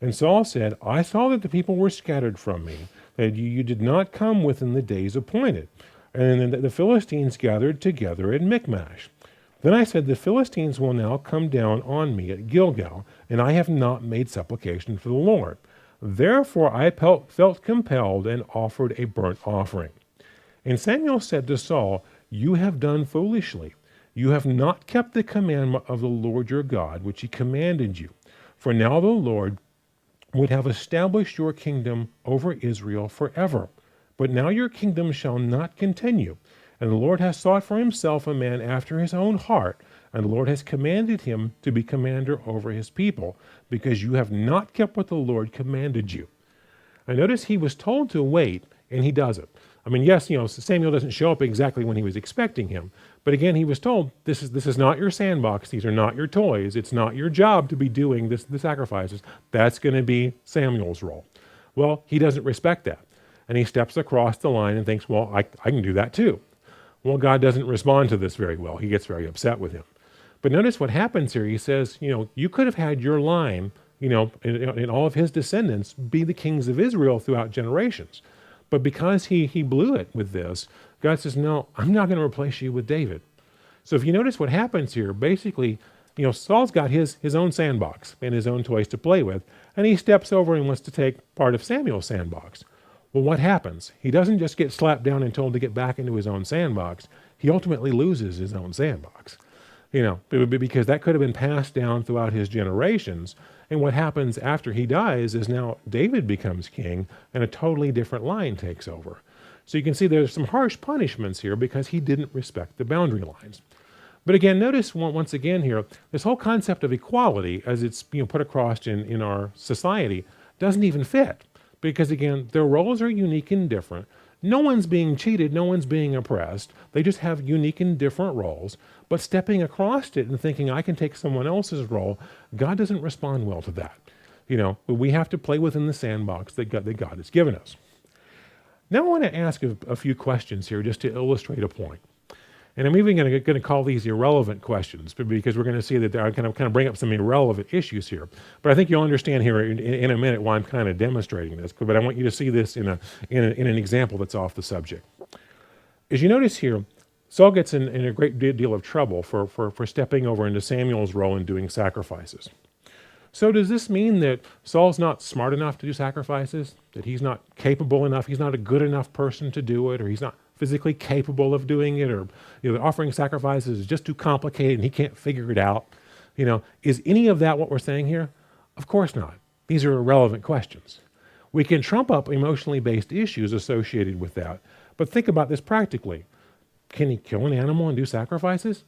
And Saul said, I saw that the people were scattered from me, that you did not come within the days appointed. And then the Philistines gathered together at Michmash. Then I said, The Philistines will now come down on me at Gilgal, and I have not made supplication for the Lord. Therefore I felt compelled and offered a burnt offering. And Samuel said to Saul, You have done foolishly. You have not kept the commandment of the Lord your God, which he commanded you. For now the Lord would have established your kingdom over Israel forever. But now your kingdom shall not continue. And the Lord has sought for himself a man after his own heart, and the Lord has commanded him to be commander over his people, because you have not kept what the Lord commanded you. I notice he was told to wait, and he doesn't. I mean, yes, Samuel doesn't show up exactly when he was expecting him, But again, he was told, this is not your sandbox. These are not your toys. It's not your job to be doing the sacrifices. That's going to be Samuel's role. Well, he doesn't respect that. And he steps across the line and thinks, well, I can do that too. Well, God doesn't respond to this very well. He gets very upset with him. But notice what happens here. He says, you could have had your line, and all of his descendants be the kings of Israel throughout generations. But because he blew it with this, God says, no, I'm not going to replace you with David. So if you notice what happens here, basically, Saul's got his own sandbox and his own toys to play with, and he steps over and wants to take part of Samuel's sandbox. Well, what happens? He doesn't just get slapped down and told to get back into his own sandbox. He ultimately loses his own sandbox, because that could have been passed down throughout his generations. And what happens after he dies is now David becomes king and a totally different line takes over. So you can see there's some harsh punishments here because he didn't respect the boundary lines. But again, notice once again here, this whole concept of equality as it's put across in our society doesn't even fit. Because again, their roles are unique and different. No one's being cheated, no one's being oppressed. They just have unique and different roles. But stepping across it and thinking I can take someone else's role, God doesn't respond well to that. We have to play within the sandbox that God has given us. Now I want to ask a few questions here just to illustrate a point. And I'm even going to call these irrelevant questions because we're going to see that they're kind of bring up some irrelevant issues here. But I think you'll understand here in a minute why I'm kind of demonstrating this. But I want you to see this in an example that's off the subject. As you notice here, Saul gets in a great deal of trouble for stepping over into Samuel's role in doing sacrifices. So does this mean that Saul's not smart enough to do sacrifices? That he's not capable enough, he's not a good enough person to do it, or he's not physically capable of doing it, or offering sacrifices is just too complicated and he can't figure it out? Is any of that what we're saying here? Of course not. These are irrelevant questions. We can trump up emotionally based issues associated with that, but think about this practically. Can he kill an animal and do sacrifices?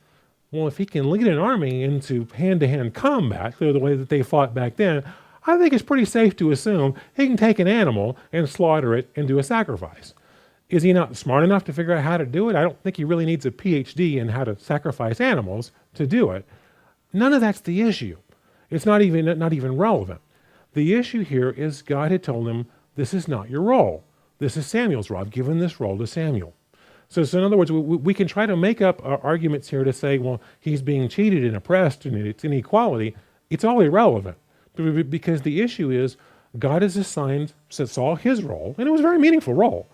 Well, if he can lead an army into hand-to-hand combat, the way that they fought back then, I think it's pretty safe to assume he can take an animal and slaughter it and do a sacrifice. Is he not smart enough to figure out how to do it? I don't think he really needs a PhD in how to sacrifice animals to do it. None of that's the issue. It's not even relevant. The issue here is God had told him, this is not your role. This is Samuel's role. I've given this role to Samuel. So in other words, we can try to make up arguments here to say, well, he's being cheated and oppressed and it's inequality. It's all irrelevant because the issue is God has assigned Saul his role, and it was a very meaningful role.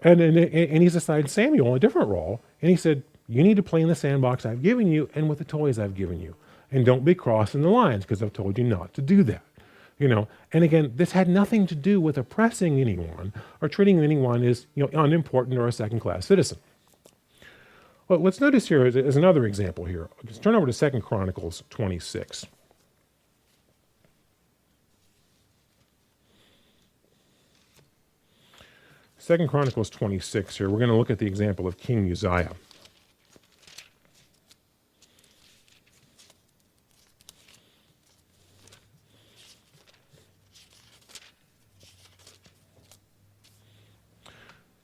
And he's assigned Samuel a different role. And he said, you need to play in the sandbox I've given you and with the toys I've given you. And don't be crossing the lines because I've told you not to do that. And again, this had nothing to do with oppressing anyone or treating anyone as unimportant or a second-class citizen. Well, let's notice here as another example here. Let's turn over to 2 Chronicles 26. Second Chronicles 26 here. We're going to look at the example of King Uzziah.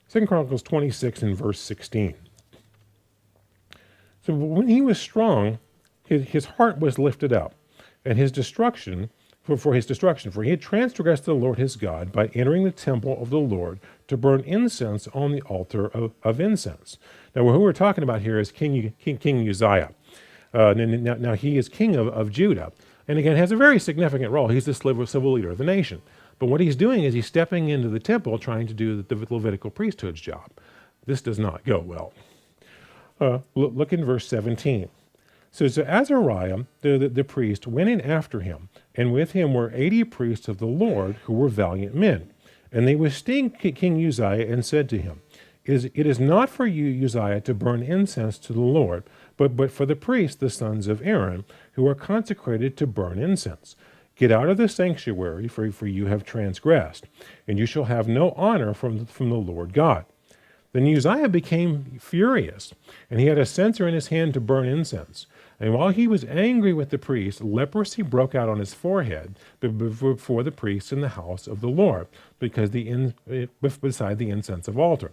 Second Chronicles 26 and verse 16. So when he was strong, his heart was lifted up, and his destruction, for he had transgressed the Lord his God by entering the temple of the Lord to burn incense on the altar of incense. Now, who we're talking about here is King Uzziah. Now he is king of Judah, and again has a very significant role. He's the civil leader of the nation. But what he's doing is he's stepping into the temple trying to do the Levitical priesthood's job. This does not go well. Look in verse 17. So Azariah, the priest, went in after him, and with him were 80 priests of the Lord who were valiant men. And they withstood King Uzziah and said to him, It is not for you, Uzziah, to burn incense to the Lord, but for the priests, the sons of Aaron, who are consecrated to burn incense. Get out of the sanctuary, for you have transgressed, and you shall have no honor from the Lord God. Then Uzziah became furious, and he had a censer in his hand to burn incense. And while he was angry with the priest, leprosy broke out on his forehead before the priests in the house of the Lord, beside the incensive altar.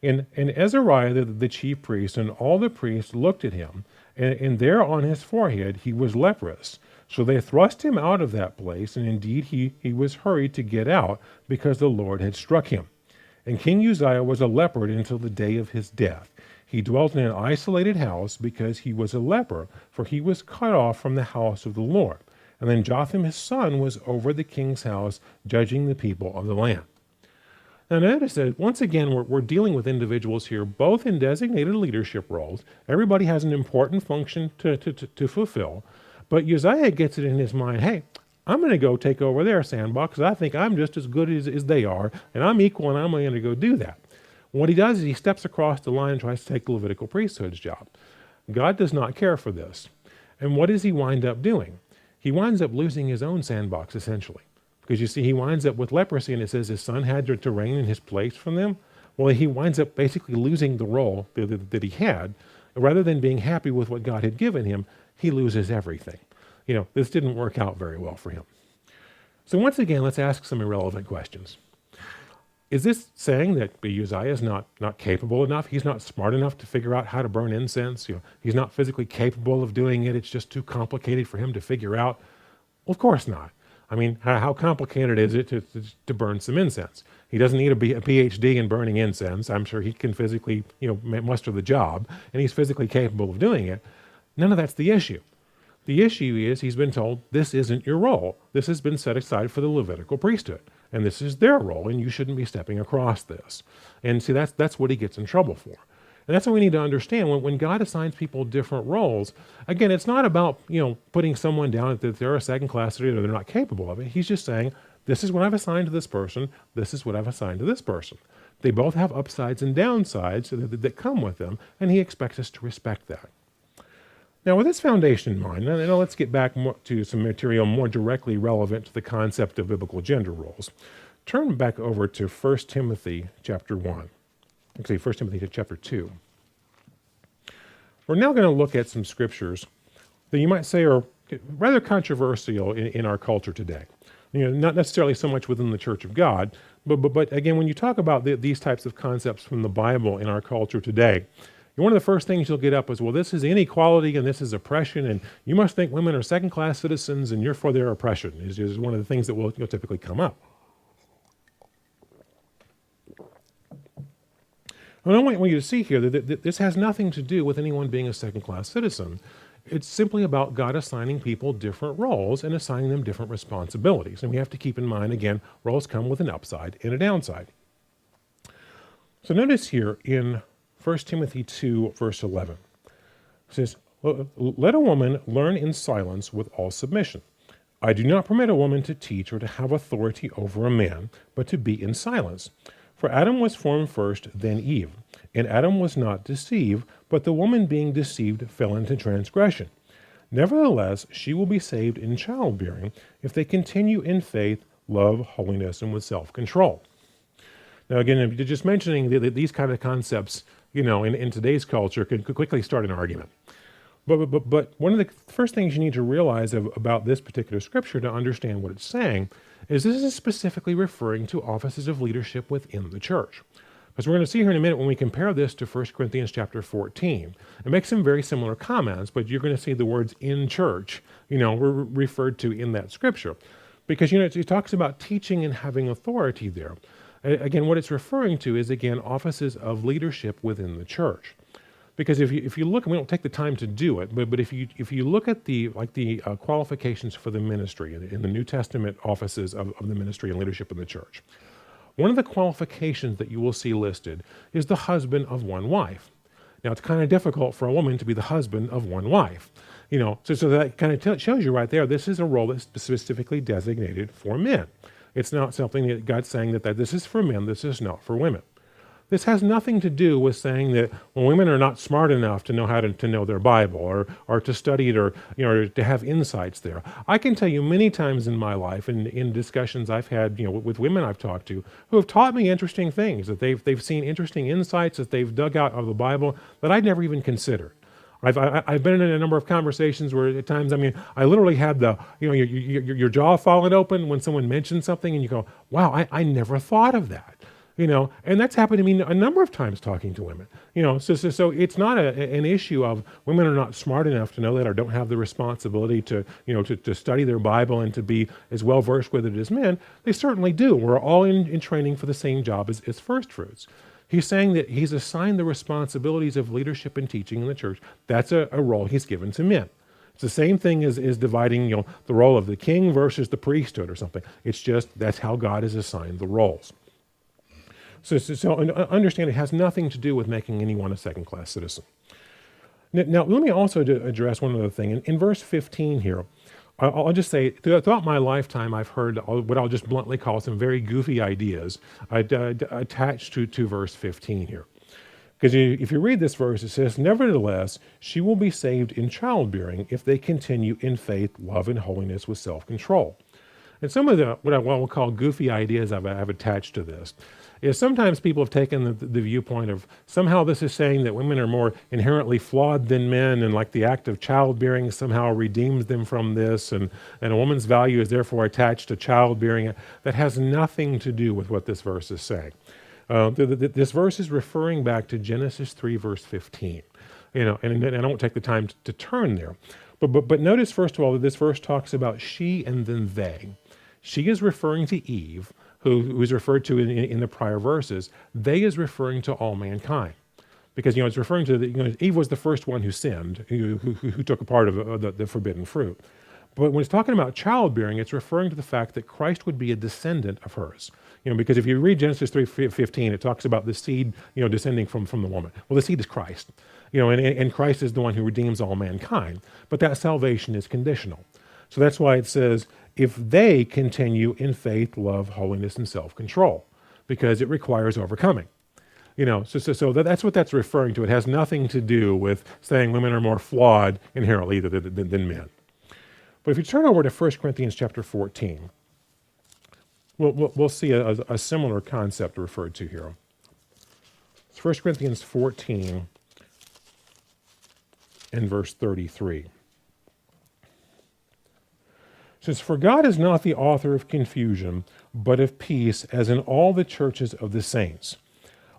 And Azariah, the chief priest, and all the priests looked at him, and there on his forehead he was leprous. So they thrust him out of that place, and indeed he was hurried to get out, because the Lord had struck him. And King Uzziah was a leper until the day of his death. He dwelt in an isolated house because he was a leper, for he was cut off from the house of the Lord. And then Jotham his son was over the king's house, judging the people of the land. Now notice that once again we're dealing with individuals here, both in designated leadership roles. Everybody has an important function to fulfill. But Uzziah gets it in his mind, hey, I'm going to go take over their sandbox because I think I'm just as good as they are, and I'm equal, and I'm going to go do that. What he does is he steps across the line and tries to take the Levitical priesthood's job. God does not care for this. And what does he wind up doing? He winds up losing his own sandbox, essentially. Because you see, he winds up with leprosy, and it says his son had to reign in his place from them. Well, he winds up basically losing the role that he had. Rather than being happy with what God had given him, he loses everything. This didn't work out very well for him. So once again, let's ask some irrelevant questions. Is this saying that Uzziah is not capable enough? He's not smart enough to figure out how to burn incense? He's not physically capable of doing it. It's just too complicated for him to figure out? Well, of course not. I mean, how complicated is it to burn some incense? He doesn't need a PhD in burning incense. I'm sure he can physically, muster the job, and he's physically capable of doing it. None of that's the issue. The issue is he's been told, this isn't your role. This has been set aside for the Levitical priesthood, and this is their role, and you shouldn't be stepping across this. And see, that's what he gets in trouble for. And that's what we need to understand. When God assigns people different roles, again, it's not about, putting someone down that they're a second-class citizen or they're not capable of it. He's just saying, this is what I've assigned to this person. This is what I've assigned to this person. They both have upsides and downsides that come with them, and he expects us to respect that. Now, with this foundation in mind, let's get back to some material more directly relevant to the concept of biblical gender roles. Turn back over to 1 Timothy chapter 1. Actually, 1 Timothy chapter 2. We're now going to look at some scriptures that you might say are rather controversial in our culture today. Not necessarily so much within the Church of God, but again, when you talk about these types of concepts from the Bible in our culture today, one of the first things you'll get up is, well, this is inequality and this is oppression, and you must think women are second-class citizens and you're for their oppression, is one of the things that will typically come up. And I want you to see here that this has nothing to do with anyone being a second-class citizen. It's simply about God assigning people different roles and assigning them different responsibilities. And we have to keep in mind, again, roles come with an upside and a downside. So notice here in 1 Timothy 2, verse 11, it says, let a woman learn in silence with all submission. I do not permit a woman to teach or to have authority over a man, but to be in silence. For Adam was formed first, then Eve. And Adam was not deceived, but the woman being deceived fell into transgression. Nevertheless, she will be saved in childbearing if they continue in faith, love, holiness, and with self-control. Now again, just mentioning these kind of concepts, in today's culture could quickly start an argument. But one of the first things you need to realize about this particular scripture to understand what it's saying is this is specifically referring to offices of leadership within the church. Because we're going to see here in a minute when we compare this to 1 Corinthians chapter 14. It makes some very similar comments, but you're going to see the words in church, were referred to in that scripture. Because, it talks about teaching and having authority there. Again, what it's referring to is, again, offices of leadership within the church. Because if you look, and we don't take the time to do it, but if you look at the qualifications for the ministry in the New Testament offices of the ministry and leadership in the church, one of the qualifications that you will see listed is the husband of one wife. Now, it's kind of difficult for a woman to be the husband of one wife. So that kind of shows you right there, this is a role that's specifically designated for men. It's not something that God's saying that this is for men, this is not for women. This has nothing to do with saying that women are not smart enough to know how to know their Bible or to study it or to have insights there. I can tell you many times in my life, in discussions I've had with women I've talked to, who have taught me interesting things, that they've seen interesting insights that they've dug out of the Bible that I'd never even considered. I've been in a number of conversations where at times, I literally had your jaw falling open when someone mentioned something and you go, wow, I never thought of that. And that's happened to me a number of times talking to women. So it's not an issue of women are not smart enough to know that or don't have the responsibility to study their Bible and to be as well versed with it as men. They certainly do. We're all in training for the same job as first fruits. He's saying that he's assigned the responsibilities of leadership and teaching in the church. That's a role he's given to men. It's the same thing as dividing, the role of the king versus the priesthood or something. It's just that's how God has assigned the roles. So understand it has nothing to do with making anyone a second-class citizen. Now, let me also address one other thing. In verse 15 here, I'll just say, throughout my lifetime, I've heard what I'll just bluntly call some very goofy ideas attached to verse 15 here. Because if you read this verse, it says, "Nevertheless, she will be saved in childbearing if they continue in faith, love, and holiness with self-control." And some of what I will call goofy ideas I've attached to this is sometimes people have taken the viewpoint of somehow this is saying that women are more inherently flawed than men, and like the act of childbearing somehow redeems them from this, and a woman's value is therefore attached to childbearing. That has nothing to do with what this verse is saying. This verse is referring back to Genesis 3, verse 15. And I don't take the time to turn there. But notice, first of all, that this verse talks about she and then they. She is referring to Eve, who is referred to in the prior verses. They is referring to all mankind. Because, it's referring to, Eve was the first one who sinned, who took a part of the forbidden fruit. But when it's talking about childbearing, it's referring to the fact that Christ would be a descendant of hers. Because if you read Genesis 3:15, it talks about the seed, descending from the woman. Well, the seed is Christ. And Christ is the one who redeems all mankind. But that salvation is conditional. So that's why it says, if they continue in faith, love, holiness, and self-control, because it requires overcoming. So that's what that's referring to. It has nothing to do with saying women are more flawed inherently than men. But if you turn over to 1 Corinthians chapter 14, we'll see a similar concept referred to here. It's 1 Corinthians 14 and verse 33. It says, "For God is not the author of confusion, but of peace, as in all the churches of the saints.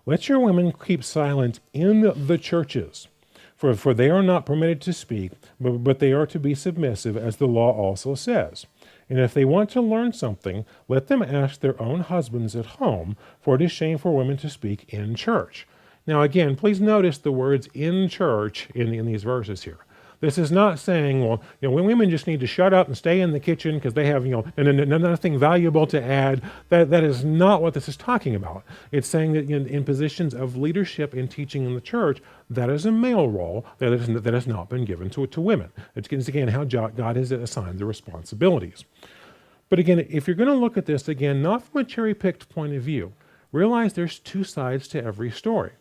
Let your women keep silent in the churches, for they are not permitted to speak, but they are to be submissive, as the law also says. And if they want to learn something, let them ask their own husbands at home, for it is shame for women to speak in church." Now again, please notice the words "in church" in these verses here. This is not saying, well, women just need to shut up and stay in the kitchen because they have, nothing valuable to add. That is not what this is talking about. It's saying that in positions of leadership and teaching in the church, that is a male role that has not been given to women. It's again how God has assigned the responsibilities. But again, if you're going to look at this again, not from a cherry-picked point of view, realize there's two sides to every story.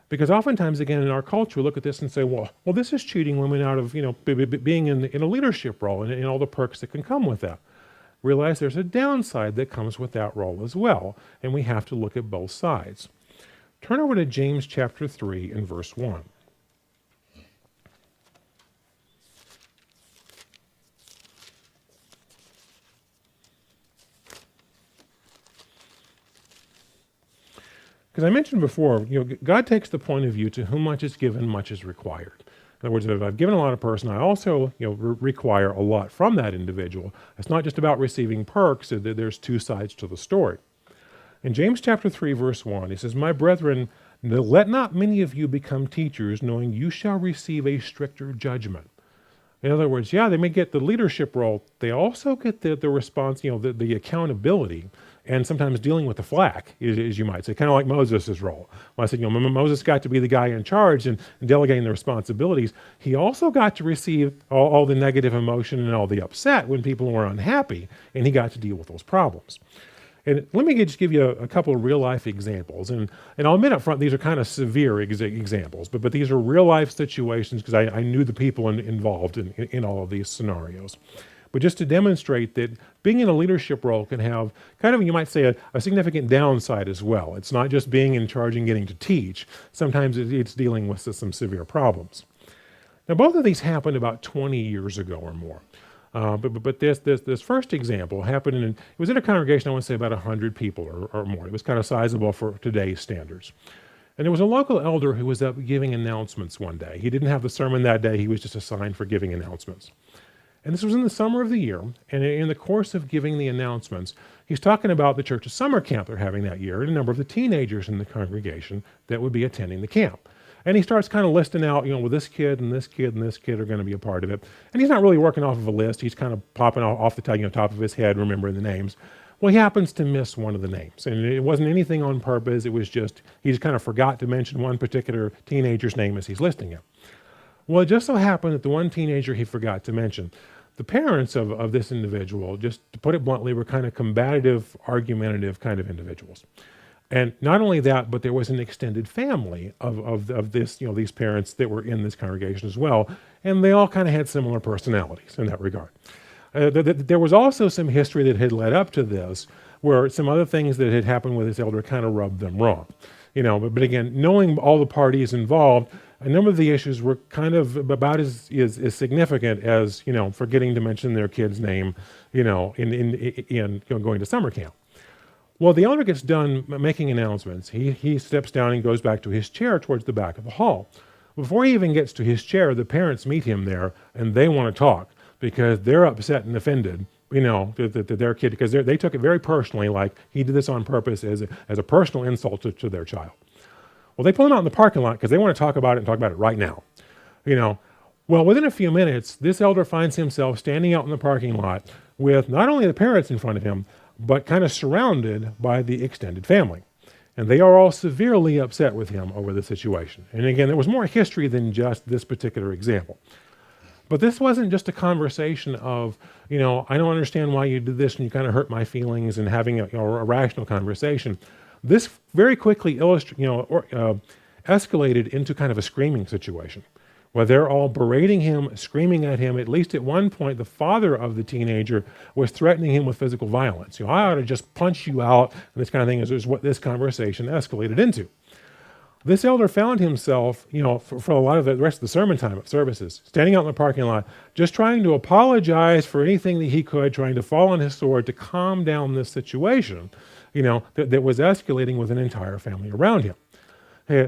Because oftentimes, again, in our culture, we look at this and say, well, this is cheating women out of, being in a leadership role and all the perks that can come with that. Realize there's a downside that comes with that role as well, and we have to look at both sides. Turn over to James chapter 3 and verse 1. Because I mentioned before, God takes the point of view to whom much is given, much is required. In other words, if I've given a lot of person, I also require a lot from that individual. It's not just about receiving perks. There's two sides to the story. In James chapter 3, verse 1, he says, "My brethren, let not many of you become teachers, knowing you shall receive a stricter judgment." In other words, they may get the leadership role. They also get the response, the accountability, and sometimes dealing with the flack, as you might say, kind of like Moses' role. When I said, Moses got to be the guy in charge and delegating the responsibilities, he also got to receive all the negative emotion and all the upset when people were unhappy, and he got to deal with those problems. And let me just give you a couple of real-life examples. And I'll admit up front, these are kind of severe examples, but these are real-life situations because I knew the people involved in all of these scenarios. But just to demonstrate that being in a leadership role can have kind of, you might say, a significant downside as well. It's not just being in charge and getting to teach. Sometimes it's dealing with some severe problems. Now, both of these happened about 20 years ago or more. But this first example happened it was in a congregation, I want to say about 100 people or more. It was kind of sizable for today's standards. And there was a local elder who was up giving announcements one day. He didn't have the sermon that day. He was just assigned for giving announcements. And this was in the summer of the year. And in the course of giving the announcements, he's talking about the church's summer camp they're having that year and a number of the teenagers in the congregation that would be attending the camp. And he starts kind of listing out, well, this kid and this kid and this kid are going to be a part of it. And he's not really working off of a list. He's kind of popping off the top of his head, remembering the names. Well, he happens to miss one of the names. And it wasn't anything on purpose. It was just, he just kind of forgot to mention one particular teenager's name as he's listing it. Well, it just so happened that the one teenager he forgot to mention, the parents of this individual, just to put it bluntly, were kind of combative, argumentative kind of individuals. And not only that, but there was an extended family of this, these parents that were in this congregation as well, and they all kind of had similar personalities in that regard. There was also some history that had led up to this, where some other things that had happened with this elder kind of rubbed them wrong. But again, knowing all the parties involved, a number of the issues were kind of about as significant as, forgetting to mention their kid's name, in going to summer camp. Well, the elder gets done making announcements. He steps down and goes back to his chair towards the back of the hall. Before he even gets to his chair, the parents meet him there, and they want to talk because they're upset and offended, that their kid, because they took it very personally, like he did this on purpose as a personal insult to their child. Well, they pull him out in the parking lot because they want to talk about it and talk about it right now. Well, within a few minutes, this elder finds himself standing out in the parking lot with not only the parents in front of him, but kind of surrounded by the extended family. And they are all severely upset with him over the situation. And again, there was more history than just this particular example. But this wasn't just a conversation of, I don't understand why you did this and you kind of hurt my feelings, and having a rational conversation. This very quickly escalated into kind of a screaming situation, where they're all berating him, screaming at him. At least at one point, the father of the teenager was threatening him with physical violence. I ought to just punch you out, and this kind of thing is what this conversation escalated into. This elder found himself, for a lot of the rest of the sermon time of services, standing out in the parking lot, just trying to apologize for anything that he could, trying to fall on his sword to calm down this situation, that was escalating with an entire family around him.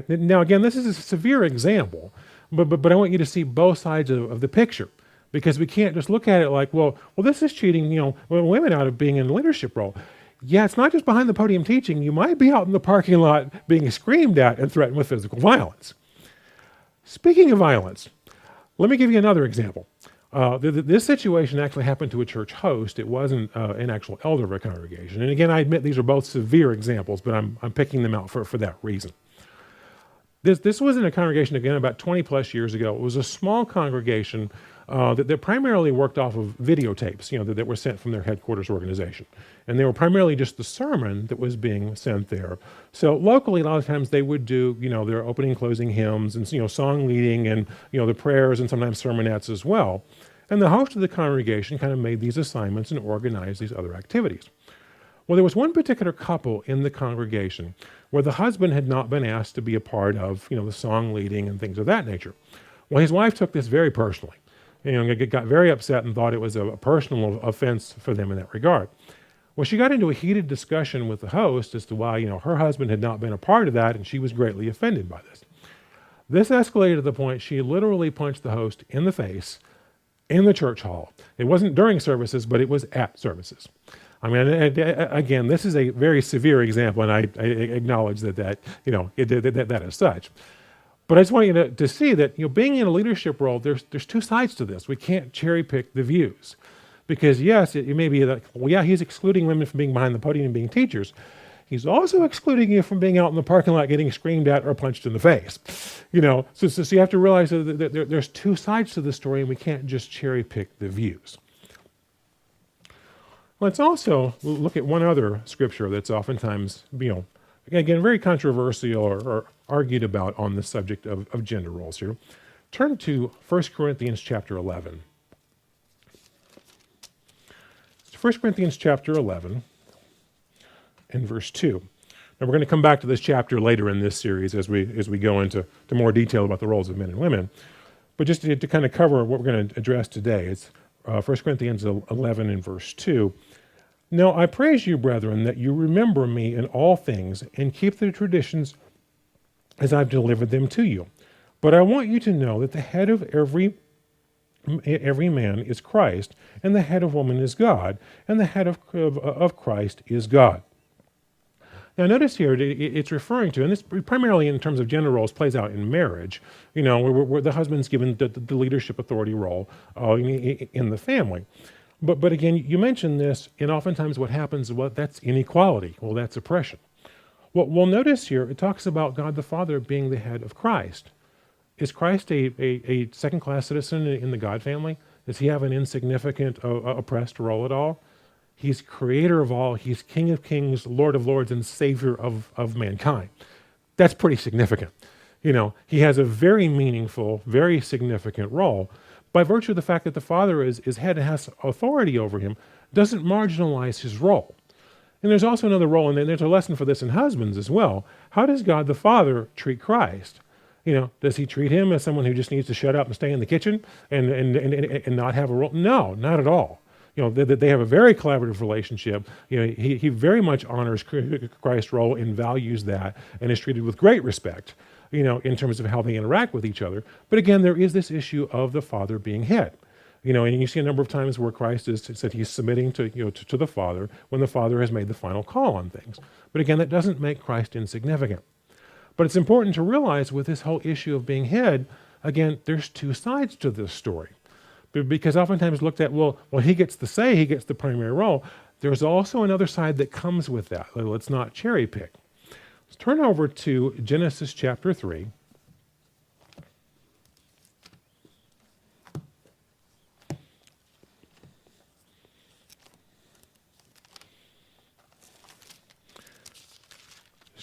Now, again, this is a severe example, but I want you to see both sides of the picture, because we can't just look at it like, well, this is cheating, women out of being in a leadership role. Yeah, it's not just behind the podium teaching. You might be out in the parking lot being screamed at and threatened with physical violence. Speaking of violence, let me give you another example. This situation actually happened to a church host. It wasn't an actual elder of a congregation. And again, I admit these are both severe examples, but I'm picking them out for that reason. This was in a congregation, again, about 20 plus years ago. It was a small congregation that primarily worked off of videotapes, that were sent from their headquarters organization. And they were primarily just the sermon that was being sent there. So locally, a lot of times they would do, their opening and closing hymns and, song leading and, the prayers and sometimes sermonettes as well. And the host of the congregation kind of made these assignments and organized these other activities. Well, there was one particular couple in the congregation where the husband had not been asked to be a part of, the song leading and things of that nature. Well, his wife took this very personally. Got very upset and thought it was a personal offense for them in that regard. Well, she got into a heated discussion with the host as to why, her husband had not been a part of that, and she was greatly offended by this. This escalated to the point she literally punched the host in the face in the church hall. It wasn't during services, but it was at services. I mean, again, this is a very severe example, and I acknowledge that is such. But I just want you to see that, being in a leadership role, there's two sides to this. We can't cherry pick the views. Because yes, it may be like, he's excluding women from being behind the podium and being teachers. He's also excluding you from being out in the parking lot getting screamed at or punched in the face. So you have to realize that there's two sides to the story, and we can't just cherry pick the views. Let's also look at one other scripture that's oftentimes, again, very controversial or argued about on the subject of gender roles here. Turn to 1 Corinthians chapter 11. 1 Corinthians chapter 11 and verse 2. Now we're going to come back to this chapter later in this series as we go into more detail about the roles of men and women. But just to kind of cover what we're going to address today, it's 1 Corinthians 11 and verse 2. Now I praise you, brethren, that you remember me in all things and keep the traditions as I've delivered them to you. But I want you to know that the head of every man is Christ, and the head of woman is God, and the head of Christ is God. Now notice here, it's referring to, and this primarily in terms of gender roles plays out in marriage, where the husband's given the leadership authority role in the family. But again, you mentioned this, and oftentimes what happens, that's inequality. Well, that's oppression. Well, notice here, it talks about God the Father being the head of Christ. Is Christ a second-class citizen in the God family? Does he have an insignificant, oppressed role at all? He's creator of all. He's King of kings, Lord of lords, and Savior of mankind. That's pretty significant. He has a very meaningful, very significant role. By virtue of the fact that the Father is head and has authority over him, doesn't marginalize his role. And there's also another role, and there's a lesson for this in husbands as well. How does God the Father treat Christ? Does he treat him as someone who just needs to shut up and stay in the kitchen and not have a role? No, not at all. They have a very collaborative relationship. He very much honors Christ's role and values that and is treated with great respect, in terms of how they interact with each other. But again, there is this issue of the Father being head. And you see a number of times where Christ is said he's submitting to the Father when the Father has made the final call on things. But again, that doesn't make Christ insignificant. But it's important to realize with this whole issue of being head, again, there's two sides to this story. Because oftentimes looked at, well, he gets the say, he gets the primary role. There's also another side that comes with that. Let's not cherry pick. Let's turn over to Genesis chapter 3.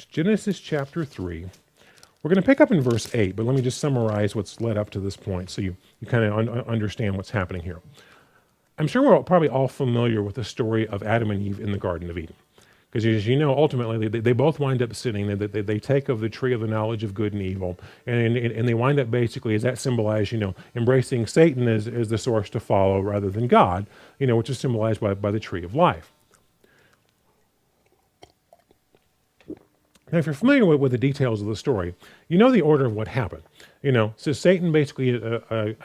Genesis chapter 3. We're going to pick up in verse 8, but let me just summarize what's led up to this point so you kind of understand what's happening here. I'm sure we're probably all familiar with the story of Adam and Eve in the Garden of Eden. Because as you know, ultimately, they both wind up sinning. They take of the tree of the knowledge of good and evil, and they wind up basically, as that symbolized, embracing Satan as the source to follow rather than God, which is symbolized by the tree of life. Now, if you're familiar with the details of the story, you know the order of what happened. So Satan basically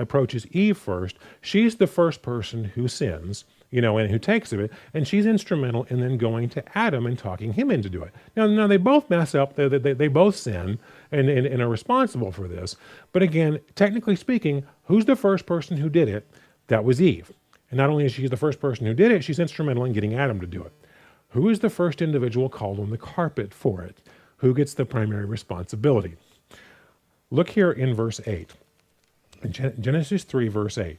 approaches Eve first. She's the first person who sins, and who takes of it, and she's instrumental in then going to Adam and talking him into do it. Now they both mess up. They both sin and are responsible for this. But again, technically speaking, who's the first person who did it? That was Eve. And not only is she the first person who did it, she's instrumental in getting Adam to do it. Who is the first individual called on the carpet for it? Who gets the primary responsibility? Look here in verse 8. Genesis 3, verse 8.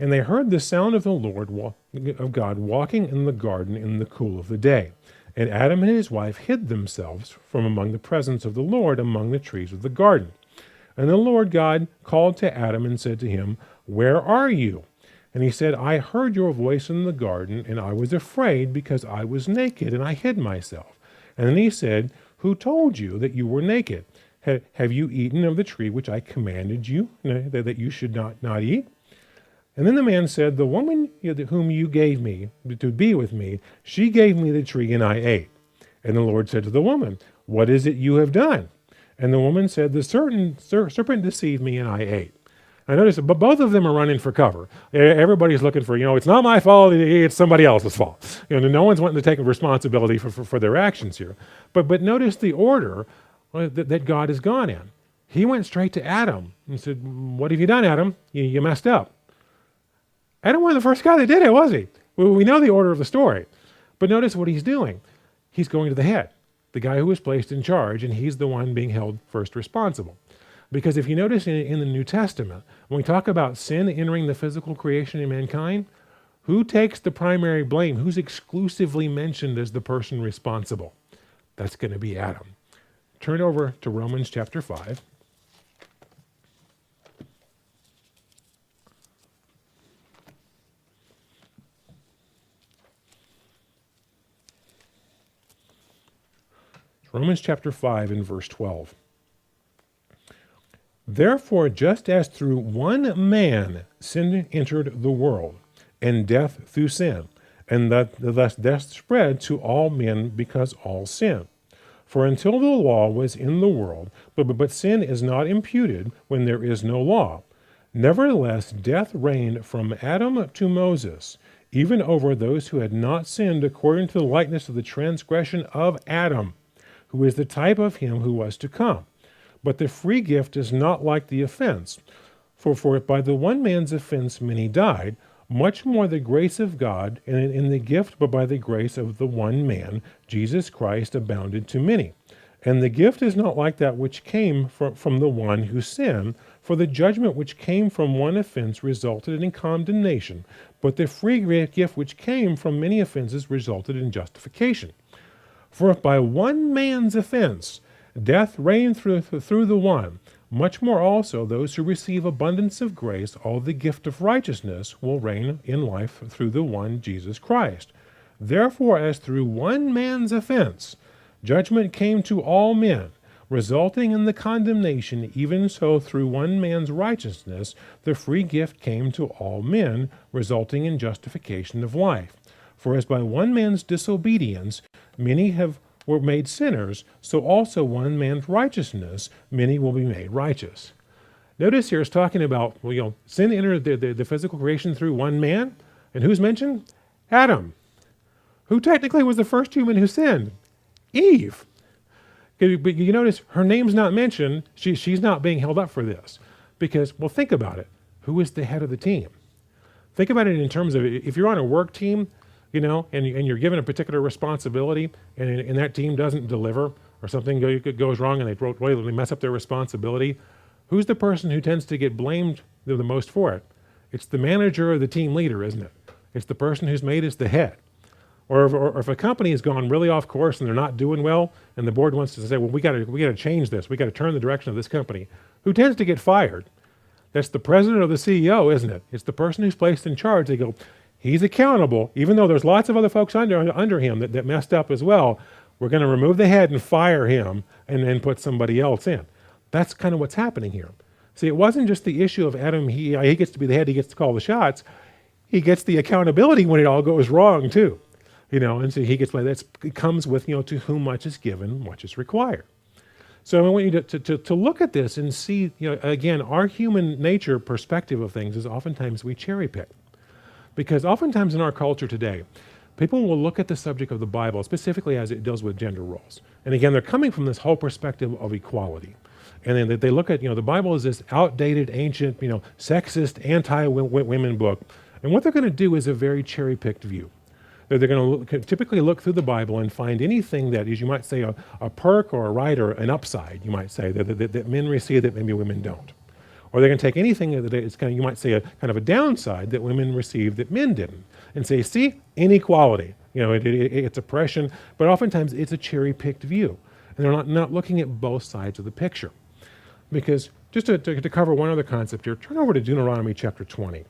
And they heard the sound of the Lord of God walking in the garden in the cool of the day. And Adam and his wife hid themselves from among the presence of the Lord among the trees of the garden. And the Lord God called to Adam and said to him, Where are you? And he said, I heard your voice in the garden, and I was afraid because I was naked, and I hid myself. And then he said, Who told you that you were naked? Have you eaten of the tree which I commanded you, that you should not eat? And then the man said, The woman whom you gave me to be with me, she gave me the tree, and I ate. And the Lord said to the woman, What is it you have done? And the woman said, The serpent deceived me, and I ate. I noticed, but both of them are running for cover. Everybody's looking for, it's not my fault, it's somebody else's fault. No one's wanting to take responsibility for their actions here. But notice the order that God has gone in. He went straight to Adam and said, What have you done, Adam? You messed up. Adam wasn't the first guy that did it, was he? We know the order of the story. But notice what he's doing. He's going to the head, the guy who was placed in charge, and he's the one being held first responsible. Because if you notice in the New Testament, when we talk about sin entering the physical creation in mankind, who takes the primary blame? Who's exclusively mentioned as the person responsible? That's going to be Adam. Turn over to Romans chapter 5. Romans chapter 5 and verse 12. Therefore, just as through one man sin entered the world, and death through sin, and that thus death spread to all men because all sin. For until the law was in the world, but sin is not imputed when there is no law. Nevertheless, death reigned from Adam to Moses, even over those who had not sinned according to the likeness of the transgression of Adam, who is the type of him who was to come. But the free gift is not like the offense. For by the one man's offense many died, much more the grace of God and in the gift, but by the grace of the one man, Jesus Christ, abounded to many. And the gift is not like that which came from the one who sinned, for the judgment which came from one offense resulted in condemnation, but the free gift which came from many offenses resulted in justification. For if by one man's offense death reigned through the one, much more also those who receive abundance of grace, all the gift of righteousness, will reign in life through the one Jesus Christ. Therefore, as through one man's offense judgment came to all men, resulting in the condemnation, even so through one man's righteousness the free gift came to all men, resulting in justification of life. For as by one man's disobedience many were made sinners, so also one man's righteousness many will be made righteous. Notice here it's talking about, sin entered the physical creation through one man, and who's mentioned? Adam. Who technically was the first human who sinned? Eve. But you notice her name's not mentioned. She's not being held up for this. Because, think about it. Who is the head of the team? Think about it in terms of, if you're on a work team, and you're given a particular responsibility, and that team doesn't deliver, or something goes wrong, and they mess up their responsibility, who's the person who tends to get blamed the most for it? It's the manager or the team leader, isn't it? It's the person who's made as the head. Or if a company has gone really off course and they're not doing well, and the board wants to say, well, we got to change this. We got to turn the direction of this company. Who tends to get fired? That's the president or the CEO, isn't it? It's the person who's placed in charge. They go, he's accountable, even though there's lots of other folks under him that messed up as well. We're going to remove the head and fire him and then put somebody else in. That's kind of what's happening here. See, it wasn't just the issue of Adam, he gets to be the head, he gets to call the shots. He gets the accountability when it all goes wrong too. And so he gets, it comes with, to whom much is given, much is required. So I want you to look at this and see, again, our human nature perspective of things is oftentimes we cherry pick. Because oftentimes in our culture today, people will look at the subject of the Bible, specifically as it deals with gender roles. And again, they're coming from this whole perspective of equality. And then they look at, the Bible is this outdated, ancient, sexist, anti-women book. And what they're going to do is a very cherry-picked view. They're going to typically look through the Bible and find anything that is, you might say, a perk or a right or an upside, you might say, that men receive that maybe women don't. Or they're going to take anything that is you might say, a kind of a downside that women receive that men didn't, and say, see, inequality. It's oppression, but oftentimes it's a cherry-picked view. And they're not looking at both sides of the picture. Because, just to cover one other concept here, turn over to Deuteronomy chapter 20.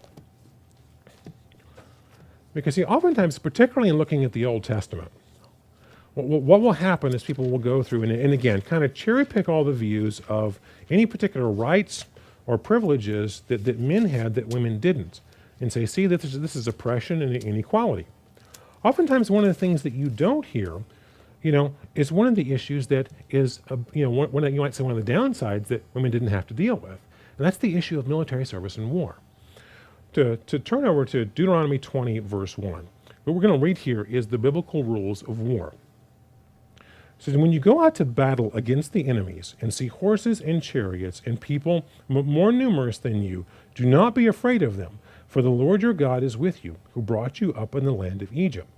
Because, oftentimes, particularly in looking at the Old Testament, what will happen is people will go through and again, kind of cherry pick all the views of any particular rights or privileges that men had that women didn't, and say, see, this is oppression and inequality. Oftentimes, one of the things that you don't hear, is one of the issues that is, one you might say one of the downsides that women didn't have to deal with, and that's the issue of military service and war. To turn over to Deuteronomy 20, verse 1. What we're going to read here is the biblical rules of war. It says, when you go out to battle against the enemies and see horses and chariots and people more numerous than you, do not be afraid of them, for the Lord your God is with you, who brought you up in the land of Egypt.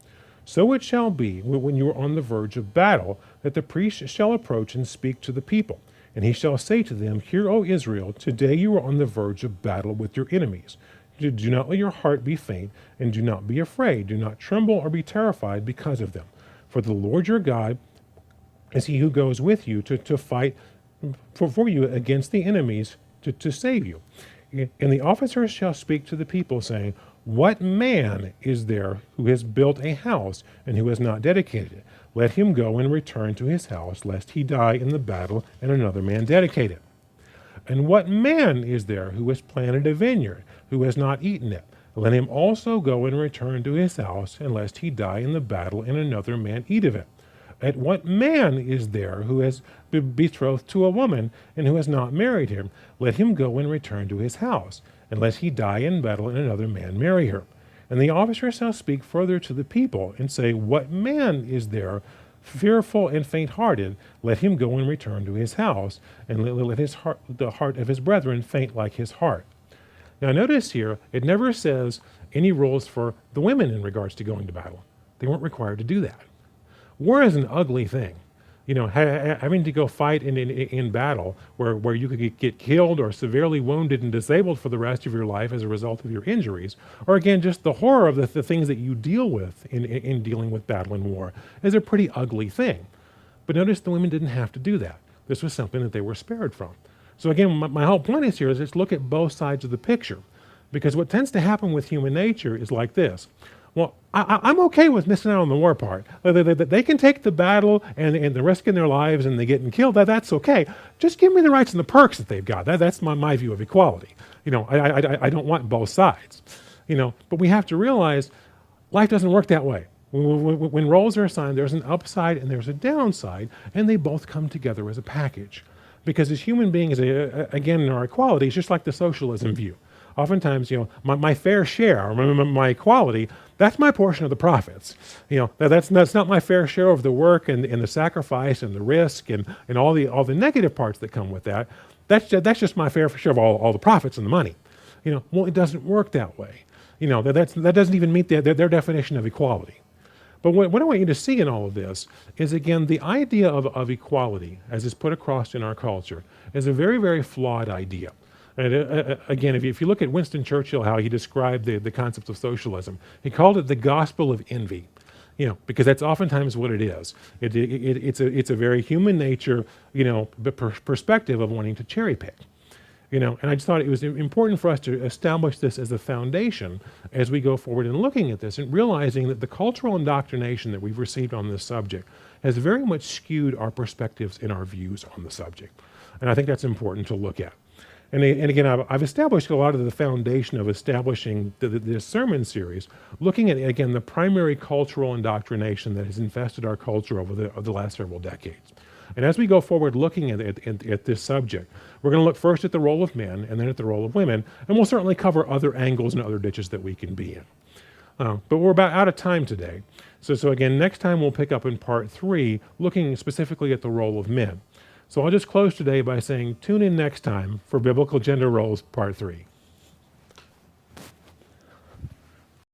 So it shall be when you are on the verge of battle, that the priest shall approach and speak to the people. And he shall say to them, Hear, O Israel, today you are on the verge of battle with your enemies. Do not let your heart be faint, and do not be afraid. Do not tremble or be terrified because of them. For the Lord your God is he who goes with you to fight for you against the enemies to save you. And the officers shall speak to the people, saying, What man is there who has built a house and who has not dedicated it? Let him go and return to his house, lest he die in the battle and another man dedicate it. And what man is there who has planted a vineyard, who has not eaten it? Let him also go and return to his house, unless he die in the battle, and another man eat of it. And what man is there who has been betrothed to a woman, and who has not married him? Let him go and return to his house, unless he die in battle, and another man marry her. And the officer shall speak further to the people, and say, What man is there fearful and faint-hearted? Let him go and return to his house, and let the heart of his brethren faint like his heart. Now notice here, it never says any rules for the women in regards to going to battle. They weren't required to do that. War is an ugly thing. Having to go fight in battle where you could get killed or severely wounded and disabled for the rest of your life as a result of your injuries, or again, just the horror of the things that you deal with in dealing with battle and war is a pretty ugly thing. But notice the women didn't have to do that. This was something that they were spared from. So again, my whole point is here is let's look at both sides of the picture, because what tends to happen with human nature is like this. Well, I'm okay with missing out on the war part. They can take the battle and the risk in their lives and they getting killed. That's okay. Just give me the rights and the perks that they've got. That's my view of equality. I don't want both sides. But we have to realize life doesn't work that way. When roles are assigned, there's an upside and there's a downside, and they both come together as a package. Because as human beings, again, in our equality, it's just like the socialism view. Oftentimes, my fair share, my equality, that's my portion of the profits. That's not my fair share of the work and the sacrifice and the risk and all the negative parts that come with that. That's just my fair share of all the profits and the money. Well, it doesn't work that way. That doesn't even meet their definition of equality. But what I want you to see in all of this is, again, the idea of equality, as is put across in our culture, is a very, very flawed idea. And again, if you look at Winston Churchill, how he described the concept of socialism, he called it the gospel of envy, because that's oftentimes what it is. It's a very human nature, perspective of wanting to cherry pick. And I just thought it was important for us to establish this as a foundation as we go forward in looking at this and realizing that the cultural indoctrination that we've received on this subject has very much skewed our perspectives and our views on the subject. And I think that's important to look at. And again, I've established a lot of the foundation of establishing this sermon series, looking at, again, the primary cultural indoctrination that has infested our culture over the last several decades. And as we go forward looking at this subject, we're going to look first at the role of men and then at the role of women, and we'll certainly cover other angles and other ditches that we can be in. But we're about out of time today. So again, next time we'll pick up in part 3, looking specifically at the role of men. So I'll just close today by saying tune in next time for Biblical Gender Roles Part 3.